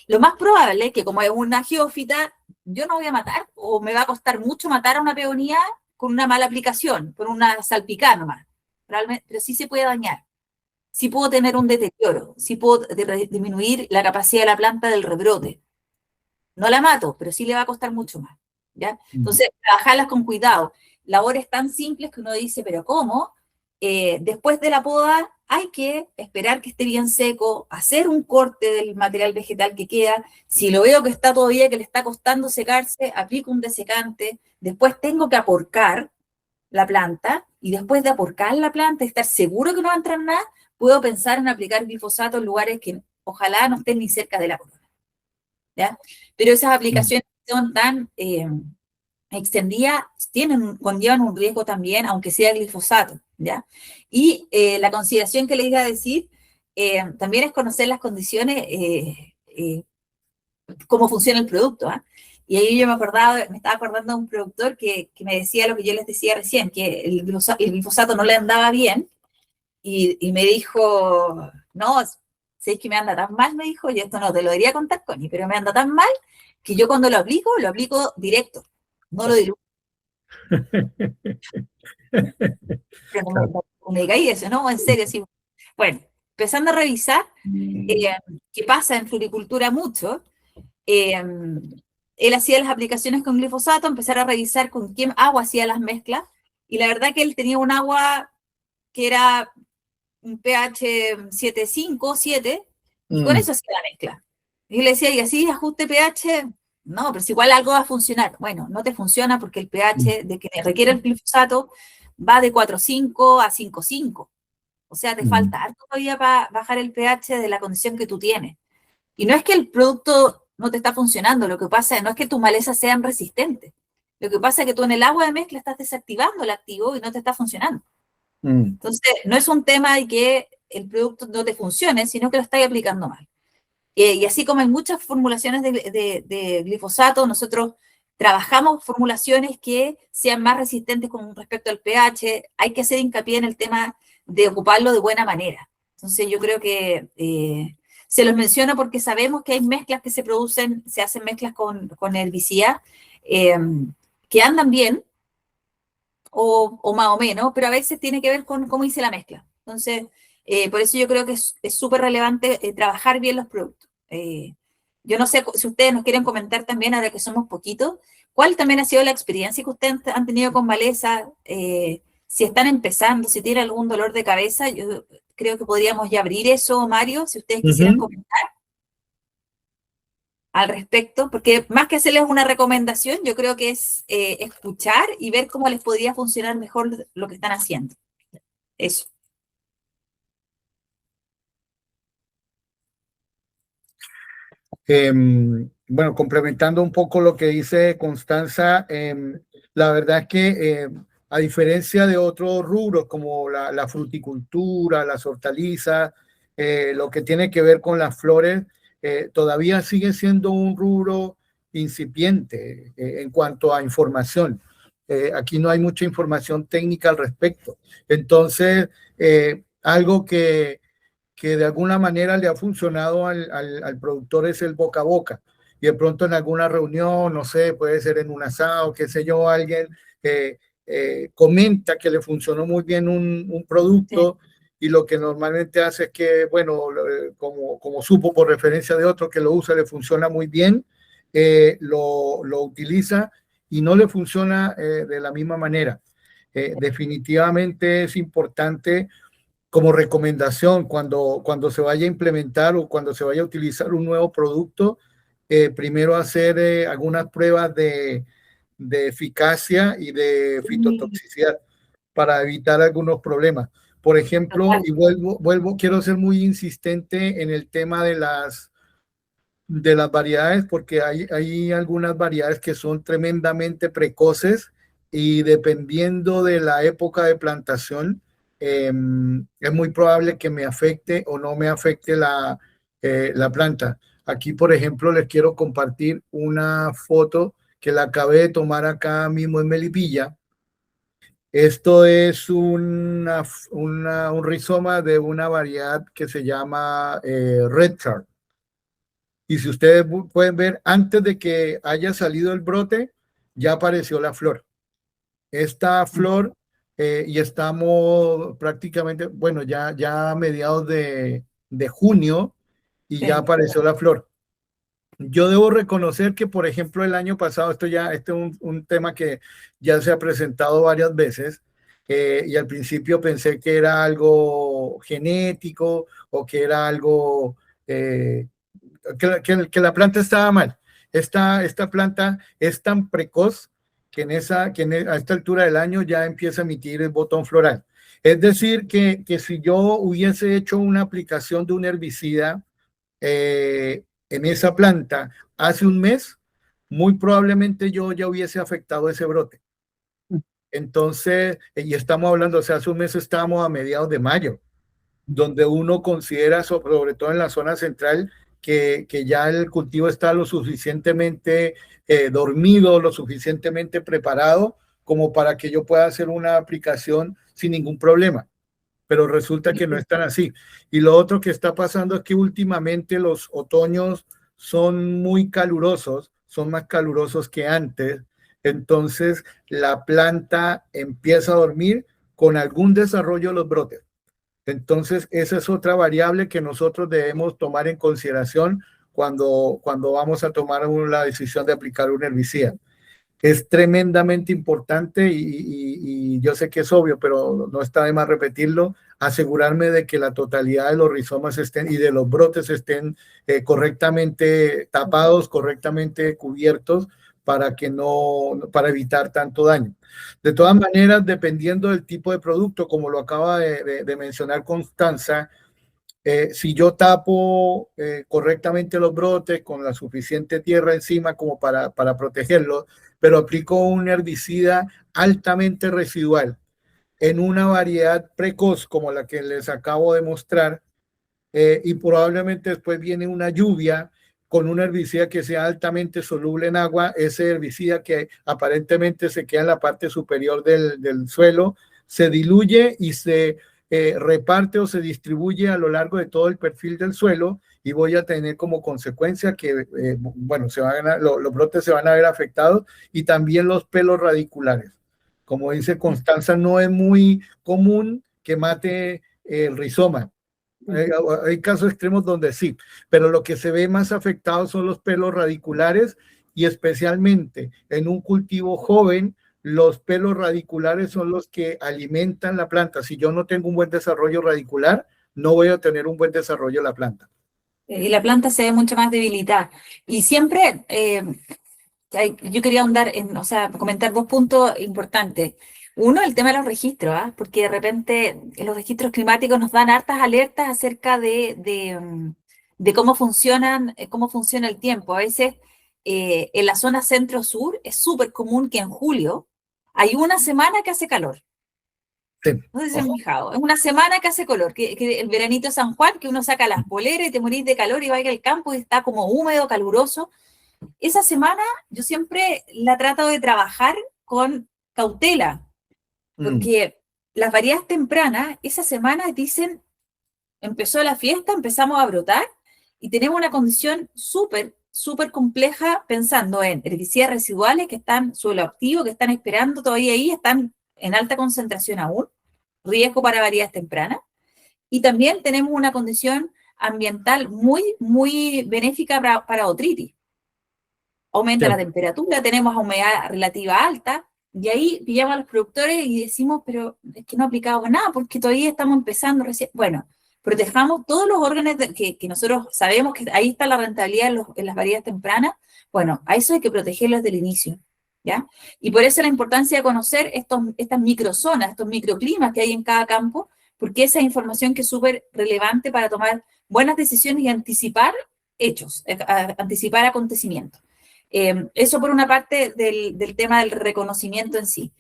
Lo más probable es que, como es una geófita, yo no voy a matar, o me va a costar mucho matar a una peonía con una mala aplicación, con una salpicada nomás. Pero sí se puede dañar. Sí puedo tener un deterioro, sí puedo disminuir la capacidad de la planta del rebrote. No la mato, pero sí le va a costar mucho más, ¿ya? Entonces, trabajarlas con cuidado. Labores tan simples que uno dice, ¿pero cómo? Después de la poda hay que esperar que esté bien seco, hacer un corte del material vegetal que queda. Si lo veo que está todavía, que le está costando secarse, aplico un desecante. Después tengo que aporcar la planta, y después de aporcar la planta, estar seguro que no va a entrar nada, puedo pensar en aplicar glifosato en lugares que ojalá no estén ni cerca de la corona, ¿ya? Pero esas aplicaciones son tan conllevan un riesgo también, aunque sea glifosato, ¿ya? Y la consideración que le iba a decir también es conocer las condiciones, cómo funciona el producto, ¿ah? Y ahí yo me estaba acordando de un productor que me decía lo que yo les decía recién, que el glifosato no le andaba bien, y me dijo, no, sé que me anda tan mal, me dijo, y esto no te lo debería contar, Connie, pero me anda tan mal que yo cuando lo aplico directo, no lo diluyo. Me caí eso, ¿no? En serio, sí. Bueno, empezando a revisar qué pasa en floricultura mucho, él hacía las aplicaciones con glifosato, empezar a revisar con qué agua hacía las mezclas, y la verdad que él tenía un agua que era un pH 7,5, 7, y con eso hacía la mezcla. Y yo le decía, ¿y así ajuste pH? No, pero si igual algo va a funcionar. Bueno, no te funciona porque el pH de que requiere el glifosato va de 4,5 a 5,5. O sea, te falta harto todavía para bajar el pH de la condición que tú tienes. Y no es que el producto no te está funcionando, lo que pasa no es que tus malezas sean resistentes. Lo que pasa es que tú en el agua de mezcla estás desactivando el activo y no te está funcionando. Entonces, no es un tema de que el producto no te funcione, sino que lo estás aplicando mal. Y así como hay muchas formulaciones de glifosato, nosotros trabajamos formulaciones que sean más resistentes con respecto al pH. Hay que hacer hincapié en el tema de ocuparlo de buena manera. Entonces, yo creo que se los menciono porque sabemos que hay mezclas que se hacen mezclas con herbicida que andan bien, o más o menos, pero a veces tiene que ver con cómo hice la mezcla. Entonces, por eso yo creo que es súper relevante trabajar bien los productos. Yo no sé si ustedes nos quieren comentar también, ahora que somos poquitos, cuál también ha sido la experiencia que ustedes han tenido con maleza, si están empezando, si tienen algún dolor de cabeza. Yo creo que podríamos ya abrir eso, Mario, si ustedes quisieran comentar al respecto, porque más que hacerles una recomendación, yo creo que es escuchar y ver cómo les podría funcionar mejor lo que están haciendo. Eso. Bueno, complementando un poco lo que dice Constanza, la verdad es que a diferencia de otros rubros como la fruticultura, las hortalizas, lo que tiene que ver con las flores, todavía sigue siendo un rubro incipiente en cuanto a información. Aquí no hay mucha información técnica al respecto. Entonces, algo que de alguna manera le ha funcionado al productor es el boca a boca. Y de pronto en alguna reunión, no sé, puede ser en un asado, qué sé yo, alguien comenta que le funcionó muy bien un producto, sí. Y lo que normalmente hace es que, bueno, como supo por referencia de otro que lo usa, le funciona muy bien, lo utiliza y no le funciona de la misma manera. Definitivamente es importante como recomendación cuando se vaya a implementar o cuando se vaya a utilizar un nuevo producto, primero hacer algunas pruebas de eficacia y de fitotoxicidad para evitar algunos problemas. Por ejemplo, y quiero ser muy insistente en el tema de las variedades, porque hay algunas variedades que son tremendamente precoces y dependiendo de la época de plantación, es muy probable que me afecte o no me afecte la planta. Aquí, por ejemplo, les quiero compartir una foto que la acabé de tomar acá mismo en Melipilla. Esto es un rizoma de una variedad que se llama Red Chart. Y si ustedes pueden ver, antes de que haya salido el brote, ya apareció la flor. Esta flor, y estamos prácticamente, bueno, ya a mediados de junio, y ya apareció la flor. Yo debo reconocer que, por ejemplo, el año pasado, este es un tema que ya se ha presentado varias veces, y al principio pensé que era algo genético o que era algo que la planta estaba mal. Esta planta es tan precoz que a esta altura del año ya empieza a emitir el botón floral. Es decir, que si yo hubiese hecho una aplicación de un herbicida en esa planta hace un mes, muy probablemente yo ya hubiese afectado ese brote. Entonces, y estamos hablando, o sea, hace un mes estábamos a mediados de mayo, donde uno considera, sobre todo en la zona central, que ya el cultivo está lo suficientemente dormido, lo suficientemente preparado como para que yo pueda hacer una aplicación sin ningún problema. Pero resulta que no es tan así. Y lo otro que está pasando es que últimamente los otoños son muy calurosos, son más calurosos que antes. Entonces la planta empieza a dormir con algún desarrollo de los brotes. Entonces esa es otra variable que nosotros debemos tomar en consideración cuando vamos a tomar la decisión de aplicar un herbicida. Es tremendamente importante y yo sé que es obvio, pero no está de más repetirlo, asegurarme de que la totalidad de los rizomas estén y de los brotes estén correctamente tapados, correctamente cubiertos para evitar tanto daño. De todas maneras, dependiendo del tipo de producto, como lo acaba de mencionar Constanza, si yo tapo correctamente los brotes con la suficiente tierra encima como para protegerlos, pero aplico un herbicida altamente residual en una variedad precoz como la que les acabo de mostrar, y probablemente después viene una lluvia con un herbicida que sea altamente soluble en agua, ese herbicida que aparentemente se queda en la parte superior del suelo, se diluye y se reparte o se distribuye a lo largo de todo el perfil del suelo, y voy a tener como consecuencia que, bueno, los brotes se van a ver afectados y también los pelos radiculares. Como dice Constanza, no es muy común que mate el rizoma. Hay casos extremos donde sí, pero lo que se ve más afectado son los pelos radiculares, y especialmente en un cultivo joven, los pelos radiculares son los que alimentan la planta. Si yo no tengo un buen desarrollo radicular, no voy a tener un buen desarrollo de la planta. Y la planta se ve mucho más debilitada. Y siempre, yo quería ahondar o sea, comentar 2 puntos importantes. Uno, el tema de los registros, porque de repente los registros climáticos nos dan hartas alertas acerca de cómo funciona el tiempo. A veces en la zona centro-sur es súper común que en julio hay una semana que hace calor. Sí. No sé si se han fijado. Es una semana que hace calor, que el veranito de San Juan, que uno saca las poleras y te morís de calor y va al campo y está como húmedo, caluroso. Esa semana yo siempre la trato de trabajar con cautela, porque las variedades tempranas, esa semana dicen, empezó la fiesta, empezamos a brotar, y tenemos una condición súper, súper compleja pensando en herbicidas residuales que están suelo activo, que están esperando todavía ahí, están en alta concentración aún, riesgo para variedades tempranas, y también tenemos una condición ambiental muy, muy benéfica para otritis. Aumenta la temperatura, tenemos humedad relativa alta, y ahí pillamos a los productores y decimos, pero es que no aplicamos nada, porque todavía estamos empezando recién. Bueno, protejamos todos los órganos que nosotros sabemos que ahí está la rentabilidad en las variedades tempranas. Bueno, a eso hay que protegerlos desde el inicio, ¿ya? Y por eso la importancia de conocer estas microzonas, estos microclimas que hay en cada campo, porque esa es información que es súper relevante para tomar buenas decisiones y anticipar hechos, anticipar acontecimientos. Eso por una parte del tema del reconocimiento en sí.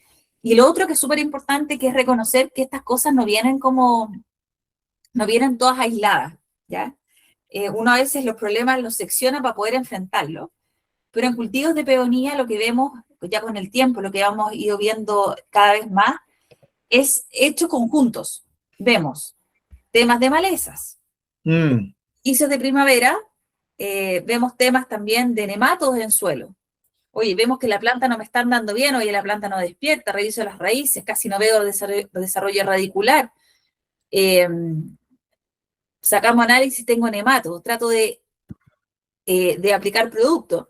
Y lo otro que es súper importante, que es reconocer que estas cosas no vienen todas aisladas, ¿ya? Uno a veces los problemas los secciona para poder enfrentarlos, pero en cultivos de peonía lo que vemos ya con el tiempo, lo que hemos ido viendo cada vez más, es hechos conjuntos. Vemos temas de malezas, inicios de primavera, vemos temas también de nematodos en suelo. Oye, vemos que la planta no me está andando bien, oye, la planta no despierta, reviso las raíces, casi no veo desarrollo radicular. Sacamos análisis, tengo nematodos, trato de aplicar producto.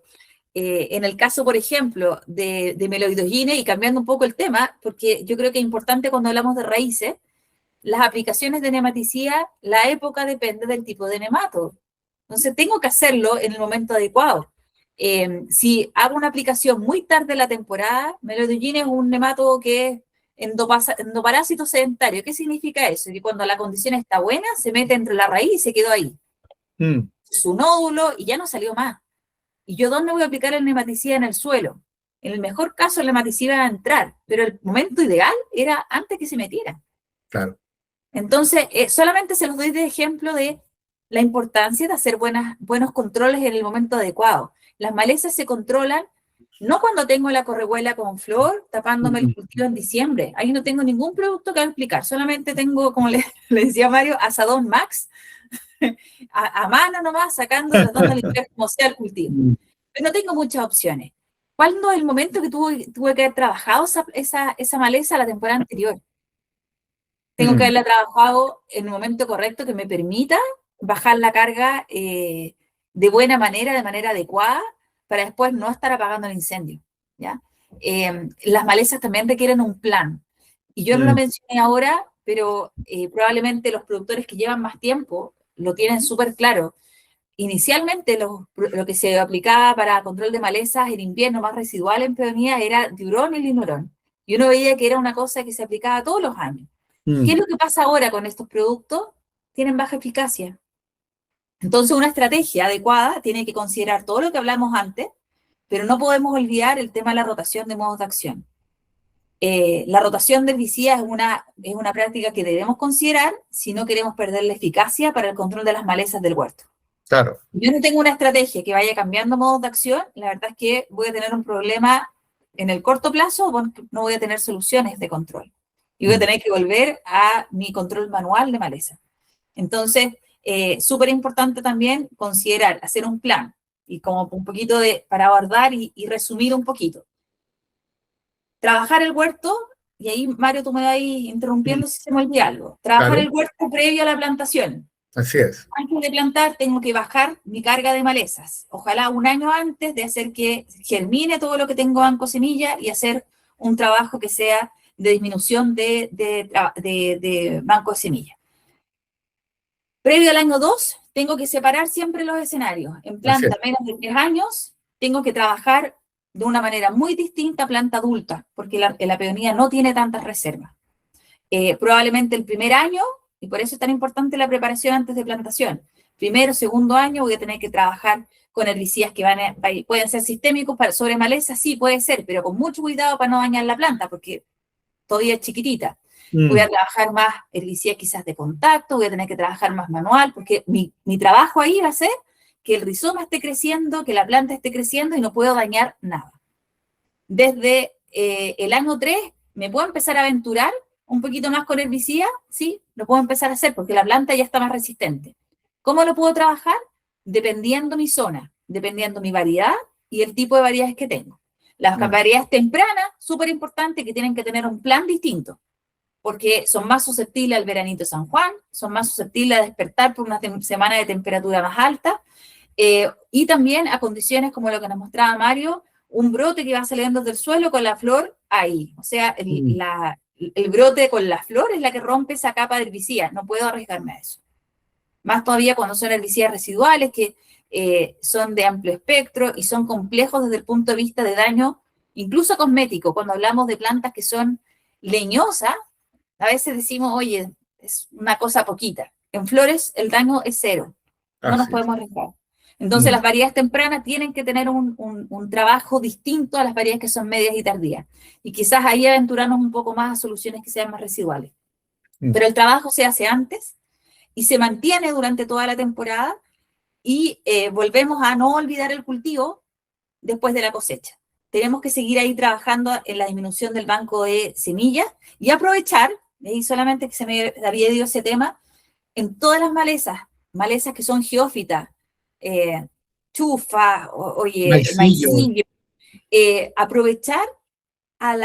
En el caso, por ejemplo, de meloidogine, y cambiando un poco el tema, porque yo creo que es importante cuando hablamos de raíces, las aplicaciones de nematicida, la época depende del tipo de nematodo. Entonces, tengo que hacerlo en el momento adecuado. Si hago una aplicación muy tarde en la temporada, meloidogine es un nematodo que es endoparásito sedentario. ¿Qué significa eso? Que cuando la condición está buena, se mete entre la raíz y se quedó ahí. Su nódulo y ya no salió más. ¿Y yo dónde voy a aplicar el nematicida? En el suelo. En el mejor caso, el nematicida va a entrar, pero el momento ideal era antes que se metiera. Claro. Entonces, solamente se los doy de ejemplo de la importancia de hacer buenos controles en el momento adecuado. Las malezas se controlan no cuando tengo la correhuela con flor, tapándome el cultivo en diciembre. Ahí no tengo ningún producto que explicar. Solamente tengo, como le decía Mario, Asadón Max, a mano nomás, sacando, tratando de limpiar como sea el cultivo. Pero no tengo muchas opciones. ¿Cuándo es el momento que tuve que haber trabajado esa maleza la temporada anterior? Tengo que haberla trabajado en el momento correcto que me permita bajar la carga de buena manera, de manera adecuada, para después no estar apagando el incendio, ¿ya? Las malezas también requieren un plan. Y yo no lo mencioné ahora, pero probablemente los productores que llevan más tiempo lo tienen súper claro. Inicialmente lo que se aplicaba para control de malezas en invierno más residual en peonía era diurón y linurón. Y uno veía que era una cosa que se aplicaba todos los años. ¿Qué es lo que pasa ahora con estos productos? Tienen baja eficacia. Entonces, una estrategia adecuada tiene que considerar todo lo que hablamos antes, pero no podemos olvidar el tema de la rotación de modos de acción. La rotación de herbicida es una práctica que debemos considerar si no queremos perder la eficacia para el control de las malezas del huerto. Claro. Si yo no tengo una estrategia que vaya cambiando modos de acción, la verdad es que voy a tener un problema en el corto plazo, no voy a tener soluciones de control. Y voy a tener que volver a mi control manual de maleza. Entonces, súper importante también considerar, hacer un plan, y como un poquito para abordar y resumir un poquito. Trabajar el huerto, y ahí Mario tú me vas interrumpiendo si se me olvida algo. Trabajar el huerto previo a la plantación. Así es. Antes de plantar tengo que bajar mi carga de malezas. Ojalá un año antes de hacer que germine todo lo que tengo banco semilla y hacer un trabajo que sea de disminución de banco de semilla. Previo al año 2, tengo que separar siempre los escenarios. En planta menos de 3 años, tengo que trabajar de una manera muy distinta a planta adulta, porque la peonía no tiene tantas reservas. Probablemente el primer año, y por eso es tan importante la preparación antes de plantación. Primero, segundo año voy a tener que trabajar con herbicidas que pueden ser sistémicos sobre maleza, sí puede ser, pero con mucho cuidado para no dañar la planta, porque todavía es chiquitita. Voy a trabajar más herbicidas quizás de contacto, voy a tener que trabajar más manual, porque mi trabajo ahí va a ser que el rizoma esté creciendo, que la planta esté creciendo y no puedo dañar nada. Desde el año 3 me puedo empezar a aventurar un poquito más con herbicida, sí, lo puedo empezar a hacer porque la planta ya está más resistente. ¿Cómo lo puedo trabajar? Dependiendo mi zona, dependiendo mi variedad y el tipo de variedades que tengo. Las variedades tempranas, súper importante, que tienen que tener un plan distinto, porque son más susceptibles al veranito San Juan, son más susceptibles a despertar por una semana de temperatura más alta, y también a condiciones como lo que nos mostraba Mario, un brote que va saliendo del suelo con la flor ahí. O sea, el brote con la flor es la que rompe esa capa de herbicida. No puedo arriesgarme a eso. Más todavía cuando son herbicidas residuales que son de amplio espectro y son complejos desde el punto de vista de daño, incluso cosmético. Cuando hablamos de plantas que son leñosas, a veces decimos, oye, es una cosa poquita. En flores el daño es cero. No nos podemos arriesgar. Entonces las variedades tempranas tienen que tener un trabajo distinto a las variedades que son medias y tardías. Y quizás ahí aventurarnos un poco más a soluciones que sean más residuales. Pero el trabajo se hace antes y se mantiene durante toda la temporada y volvemos a no olvidar el cultivo después de la cosecha. Tenemos que seguir ahí trabajando en la disminución del banco de semillas y aprovechar, y solamente que se me había ido ese tema, en todas las malezas que son geófitas, chufa, maicillo, aprovechar a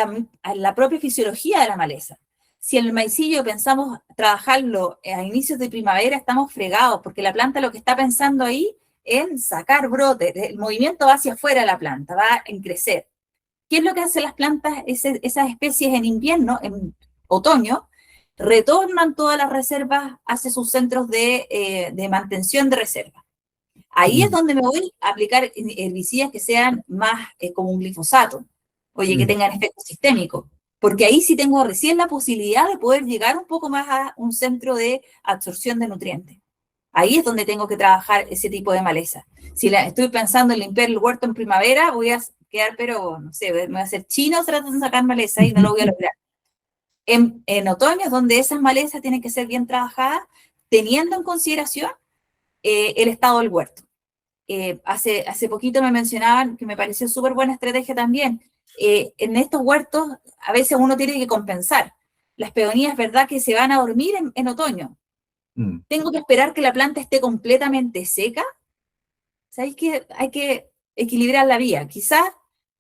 la propia fisiología de la maleza. Si en el maicillo pensamos trabajarlo a inicios de primavera, estamos fregados, porque la planta lo que está pensando ahí en sacar brote, el movimiento va hacia afuera de la planta, va en crecer. ¿Qué es lo que hacen las plantas, esas especies en invierno, en otoño? Retornan todas las reservas hacia sus centros de mantención de reserva. Ahí es donde me voy a aplicar herbicidas que sean más como un glifosato, que tengan efecto sistémico, porque ahí sí tengo recién la posibilidad de poder llegar un poco más a un centro de absorción de nutrientes. Ahí es donde tengo que trabajar ese tipo de maleza. Si estoy pensando en limpiar el huerto en primavera, voy a quedar, pero no sé, me voy a hacer chino tratando de sacar maleza y no lo voy a lograr. En otoño es donde esas malezas tienen que ser bien trabajadas, teniendo en consideración el estado del huerto. Hace poquito me mencionaban que me pareció súper buena estrategia también. En estos huertos a veces uno tiene que compensar. Las peonías es verdad que se van a dormir en otoño. Tengo que esperar que la planta esté completamente seca. ¿Sabéis que hay que equilibrar la vía? Quizás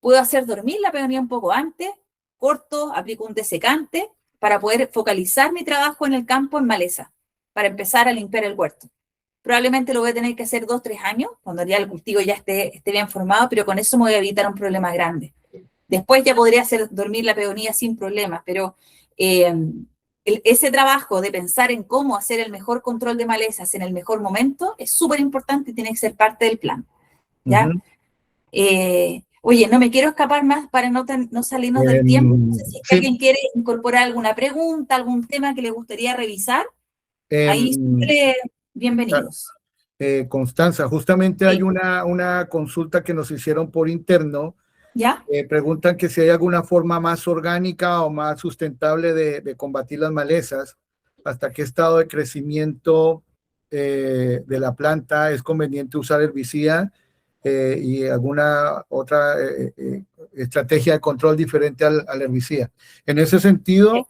puedo hacer dormir la peonía un poco antes, corto, aplico un desecante para poder focalizar mi trabajo en el campo en maleza, para empezar a limpiar el huerto. Probablemente lo voy a tener que hacer 2 o 3 años, cuando ya el cultivo ya esté bien formado, pero con eso me voy a evitar un problema grande. Después ya podría hacer dormir la peonía sin problemas, pero ese trabajo de pensar en cómo hacer el mejor control de malezas en el mejor momento es súper importante y tiene que ser parte del plan, ¿ya? Oye, no me quiero escapar más para no salirnos del tiempo. No sé si Sí. alguien quiere incorporar alguna pregunta, algún tema que le gustaría revisar. Ahí siempre bienvenidos. Constanza, justamente hay Sí. una consulta que nos hicieron por interno. ¿Ya? Preguntan que si hay alguna forma más orgánica o más sustentable de combatir las malezas, hasta qué estado de crecimiento de la planta es conveniente usar herbicida y alguna otra estrategia de control diferente al herbicida. En ese sentido,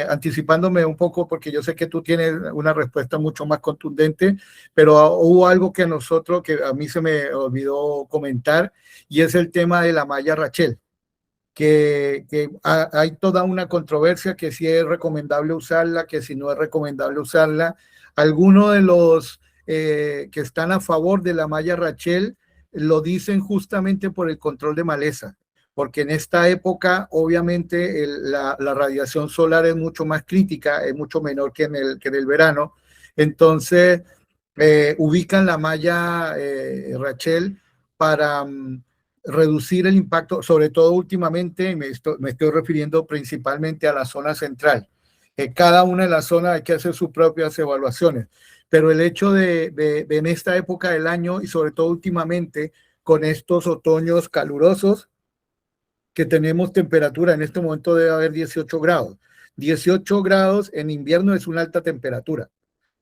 anticipándome un poco, porque yo sé que tú tienes una respuesta mucho más contundente, pero hubo algo que a mí se me olvidó comentar, y es el tema de la malla Rachel, que hay toda una controversia que si es recomendable usarla, que si no es recomendable usarla. Algunos de los que están a favor de la malla Rachel lo dicen justamente por el control de maleza, porque en esta época obviamente la radiación solar es mucho más crítica, es mucho menor que en el verano. Entonces ubican la malla Rachel para reducir el impacto, sobre todo últimamente, me estoy refiriendo principalmente a la zona central. Cada una de las zonas hay que hacer sus propias evaluaciones, pero el hecho de en esta época del año y sobre todo últimamente con estos otoños calurosos que tenemos temperatura, en este momento debe haber 18 grados. 18 grados en invierno es una alta temperatura.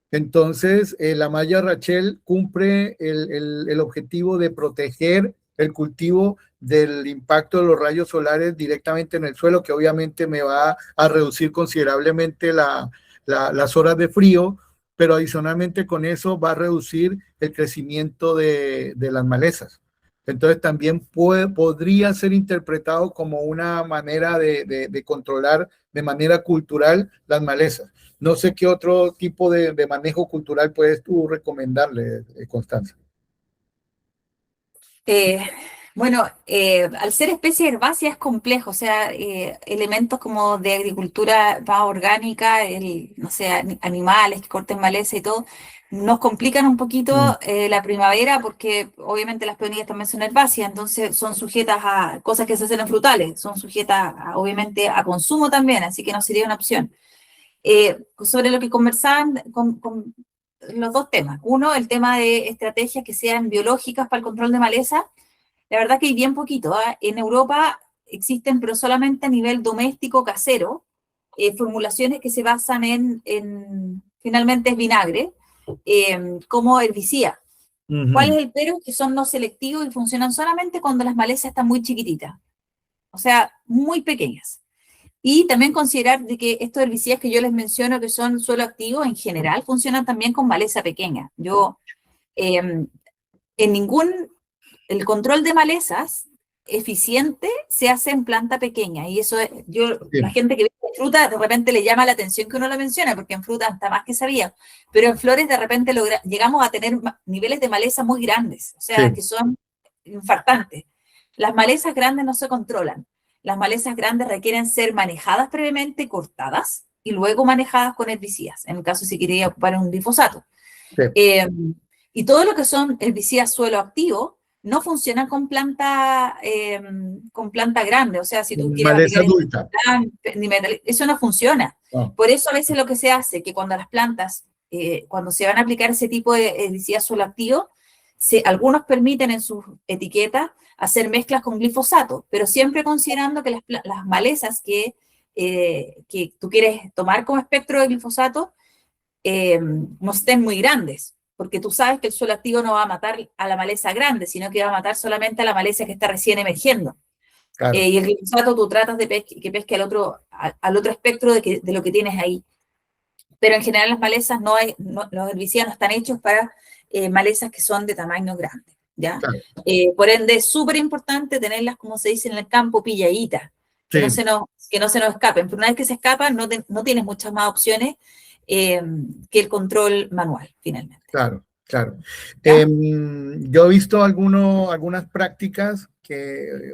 Entonces, la malla Rachel cumple el objetivo de proteger el cultivo del impacto de los rayos solares directamente en el suelo, que obviamente me va a reducir considerablemente las horas de frío, pero adicionalmente con eso va a reducir el crecimiento de las malezas. Entonces también podría ser interpretado como una manera de controlar de manera cultural las malezas. No sé qué otro tipo de manejo cultural puedes tú recomendarle, Constanza. Bueno, al ser especie herbácea es complejo, o sea, elementos como de agricultura más orgánica, no sé, animales que corten maleza y todo, nos complican un poquito la primavera porque obviamente las peonías también son herbáceas, entonces son sujetas a cosas que se hacen en frutales, son sujetas obviamente a consumo también, así que no sería una opción. Sobre lo que conversaban con los 2 temas. Uno, el tema de estrategias que sean biológicas para el control de maleza. La verdad que hay bien poquito. En Europa existen, pero solamente a nivel doméstico casero, formulaciones que se basan finalmente es vinagre, como herbicida. ¿Cuál es el pero? Que son no selectivos y funcionan solamente cuando las malezas están muy chiquititas, o sea, muy pequeñas. Y también considerar de que estos herbicidas que yo les menciono, que son suelo activo, en general funcionan también con maleza pequeña. El control de malezas eficiente se hace en planta pequeña, y eso la gente que ve fruta de repente le llama la atención que uno lo menciona, porque en fruta está más que sabía, pero en flores de repente llegamos a tener niveles de maleza muy grandes, o sea, que son infartantes. Las malezas grandes no se controlan. Las malezas grandes requieren ser manejadas previamente, cortadas, y luego manejadas con herbicidas, en el caso si quería ocupar un glifosato. Y todo lo que son herbicidas suelo activo no funcionan con planta grande, o sea, si tú quieres maleza adulta. eso no funciona. Por eso a veces lo que se hace, que cuando las plantas cuando se van a aplicar ese tipo de herbicida solo activo, algunos permiten en sus etiquetas hacer mezclas con glifosato, pero siempre considerando que las malezas que tú quieres tomar como espectro de glifosato no estén muy grandes, porque tú sabes que el suelo activo no va a matar a la maleza grande, sino que va a matar solamente a la maleza que está recién emergiendo. Claro. Y el glifosato tú tratas de que pesque al otro espectro de lo que tienes ahí. Pero en general las malezas los herbicidas no están hechos para malezas que son de tamaño grande, ¿ya? Claro. Por ende, es súper importante tenerlas, como se dice en el campo, pilladitas, que, Sí. que no se nos escapen. Pero una vez que se escapan, no tienes muchas más opciones que el control manual, finalmente. Claro, claro. Yo he visto algunas prácticas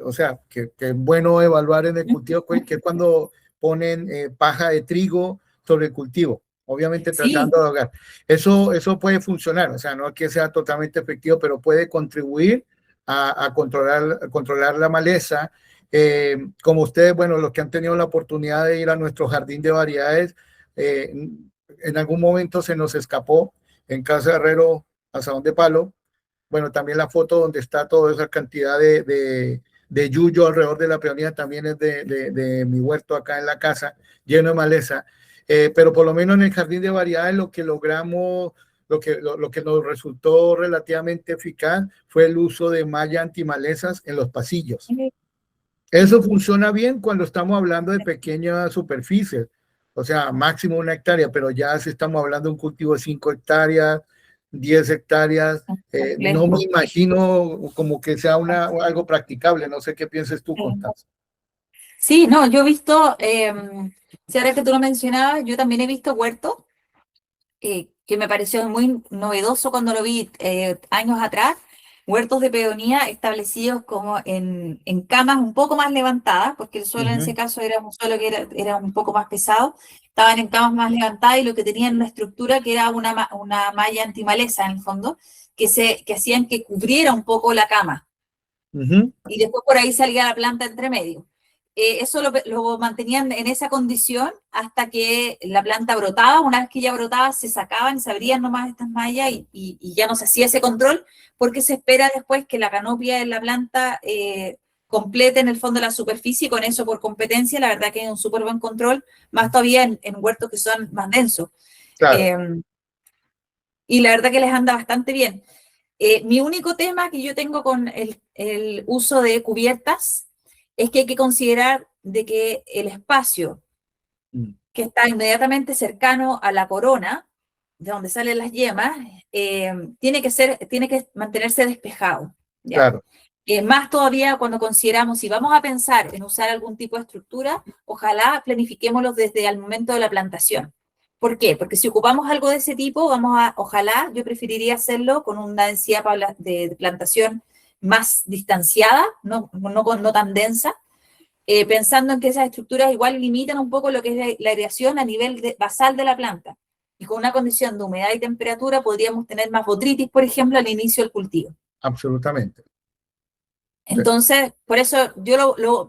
o sea, que es bueno evaluar en el cultivo, que es cuando ponen paja de trigo sobre el cultivo, obviamente tratando de ahogar. Eso puede funcionar, o sea, no es que sea totalmente efectivo, pero puede contribuir a controlar la maleza. Como ustedes, bueno, los que han tenido la oportunidad de ir a nuestro jardín de variedades, en algún momento se nos escapó en Casa Herrero, Asadón de Palo. Bueno, también la foto donde está toda esa cantidad de yuyo alrededor de la peonía también es de mi huerto acá en la casa, lleno de maleza. Pero por lo menos en el jardín de variedades lo que logramos, lo que nos resultó relativamente eficaz fue el uso de malla antimalezas en los pasillos. Eso funciona bien cuando estamos hablando de pequeñas superficies, o sea, máximo 1 hectárea, pero ya si estamos hablando de un cultivo de 5 hectáreas, 10 hectáreas, no me imagino como que sea algo practicable. No sé qué pienses tú, Constanza. Sí, no, yo he visto, si ahora que tú lo mencionabas, yo también he visto huertos que me pareció muy novedoso cuando lo vi años atrás, huertos de peonía establecidos como en camas un poco más levantadas, porque el suelo en ese caso era un suelo que era un poco más pesado, estaban en camas más levantadas y lo que tenían una estructura que era una malla antimaleza en el fondo, que hacían que cubriera un poco la cama. Y después por ahí salía la planta entre medio. Eso lo mantenían en esa condición hasta que la planta brotaba. Una vez que ya brotaba, se sacaban, se abrían nomás estas mallas y ya no se hacía ese control, porque se espera después que la canopia de la planta complete en el fondo la superficie, y con eso por competencia, la verdad que es un súper buen control, más todavía en huertos que son más densos. Claro. Y la verdad que les anda bastante bien. Mi único tema que yo tengo con el uso de cubiertas es que hay que considerar de que el espacio que está inmediatamente cercano a la corona, de donde salen las yemas, tiene que mantenerse despejado, ¿ya? Claro. Más todavía cuando consideramos, si vamos a pensar en usar algún tipo de estructura, ojalá planifiquémoslo desde el momento de la plantación. ¿Por qué? Porque si ocupamos algo de ese tipo, ojalá, yo preferiría hacerlo con una densidad de plantación más distanciada, no tan densa, pensando en que esas estructuras igual limitan un poco lo que es la aireación a nivel basal de la planta. Y con una condición de humedad y temperatura podríamos tener más botrytis, por ejemplo, al inicio del cultivo. Absolutamente. Entonces, por eso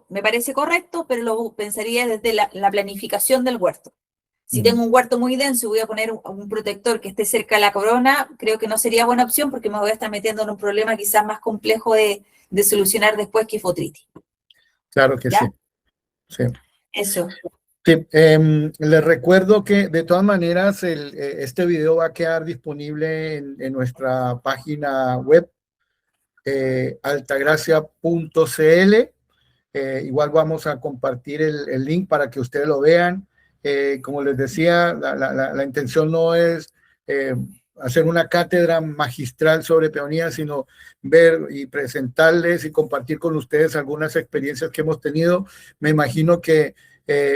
me parece correcto, pero lo pensaría desde la planificación del huerto. Si tengo un huerto muy denso y voy a poner un protector que esté cerca de la corona, creo que no sería buena opción porque me voy a estar metiendo en un problema quizás más complejo de solucionar después que fotritis. Claro que sí. Sí. Eso. Sí, les recuerdo que de todas maneras este video va a quedar disponible en nuestra página web, altagracia.cl. Igual vamos a compartir el link para que ustedes lo vean. Como les decía, la intención no es hacer una cátedra magistral sobre peonía, sino ver y presentarles y compartir con ustedes algunas experiencias que hemos tenido. Me imagino que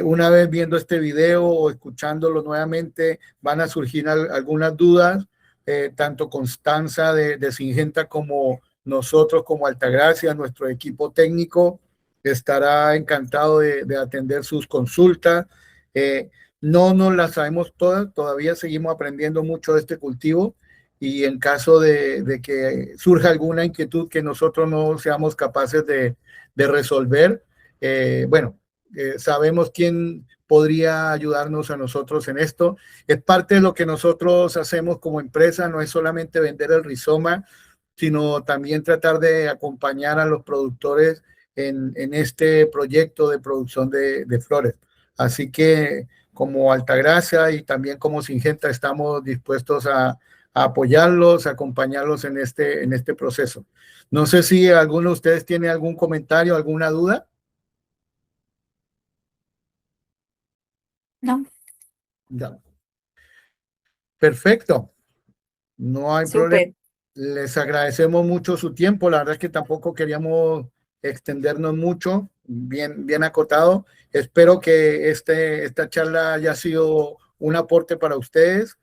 una vez viendo este video o escuchándolo nuevamente van a surgir algunas dudas, tanto Constanza de Syngenta como nosotros como Altagracia, nuestro equipo técnico, estará encantado de atender sus consultas. No nos las sabemos todas, todavía seguimos aprendiendo mucho de este cultivo y en caso de que surja alguna inquietud que nosotros no seamos capaces de resolver, bueno, sabemos quién podría ayudarnos a nosotros en esto. Es parte de lo que nosotros hacemos como empresa, no es solamente vender el rizoma, sino también tratar de acompañar a los productores en este proyecto de producción de flores. Así que como Altagracia y también como Syngenta estamos dispuestos a apoyarlos, a acompañarlos en este proceso. No sé si alguno de ustedes tiene algún comentario, alguna duda. No. Ya. Perfecto. No hay problema. Súper. Les agradecemos mucho su tiempo. La verdad es que tampoco queríamos extendernos mucho, bien acotado. Espero que esta charla haya sido un aporte para ustedes.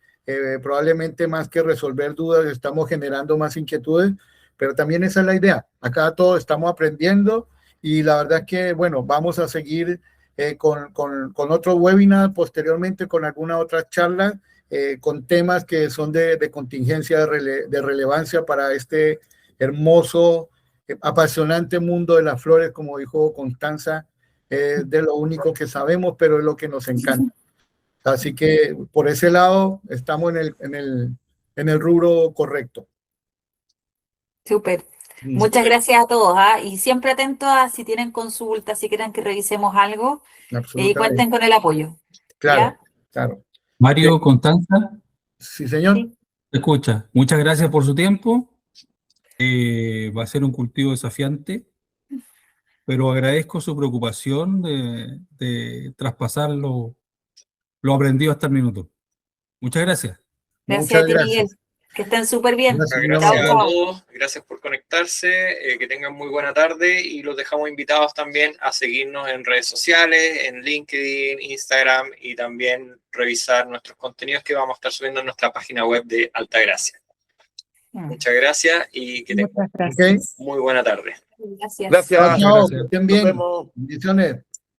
Probablemente más que resolver dudas, estamos generando más inquietudes, pero también esa es la idea. Acá todos estamos aprendiendo y la verdad es que, bueno, vamos a seguir con otro webinar posteriormente, con alguna otra charla, con temas que son de contingencia, de relevancia para este hermoso, apasionante mundo de las flores, como dijo Constanza, de lo único que sabemos, pero es lo que nos encanta. Así que por ese lado estamos en el rubro correcto. Súper. Muchas gracias a todos, ¿ah? Y siempre atentos a si tienen consultas, si quieren que revisemos algo, y cuenten con el apoyo. Claro, ¿ya? claro. Mario, Constanza. Sí, señor. Sí. Escucha, muchas gracias por su tiempo. Va a ser un cultivo desafiante, pero agradezco su preocupación de traspasar lo aprendido hasta el minuto. Muchas gracias. Gracias a ti, Miguel. Que estén súper bien. Gracias a todos, gracias por conectarse, que tengan muy buena tarde y los dejamos invitados también a seguirnos en redes sociales, en LinkedIn, Instagram y también revisar nuestros contenidos que vamos a estar subiendo en nuestra página web de Altagracia. Muchas gracias y que tengan muy buena tarde. Gracias. Gracias. Gracias. Estén bien. Bendiciones.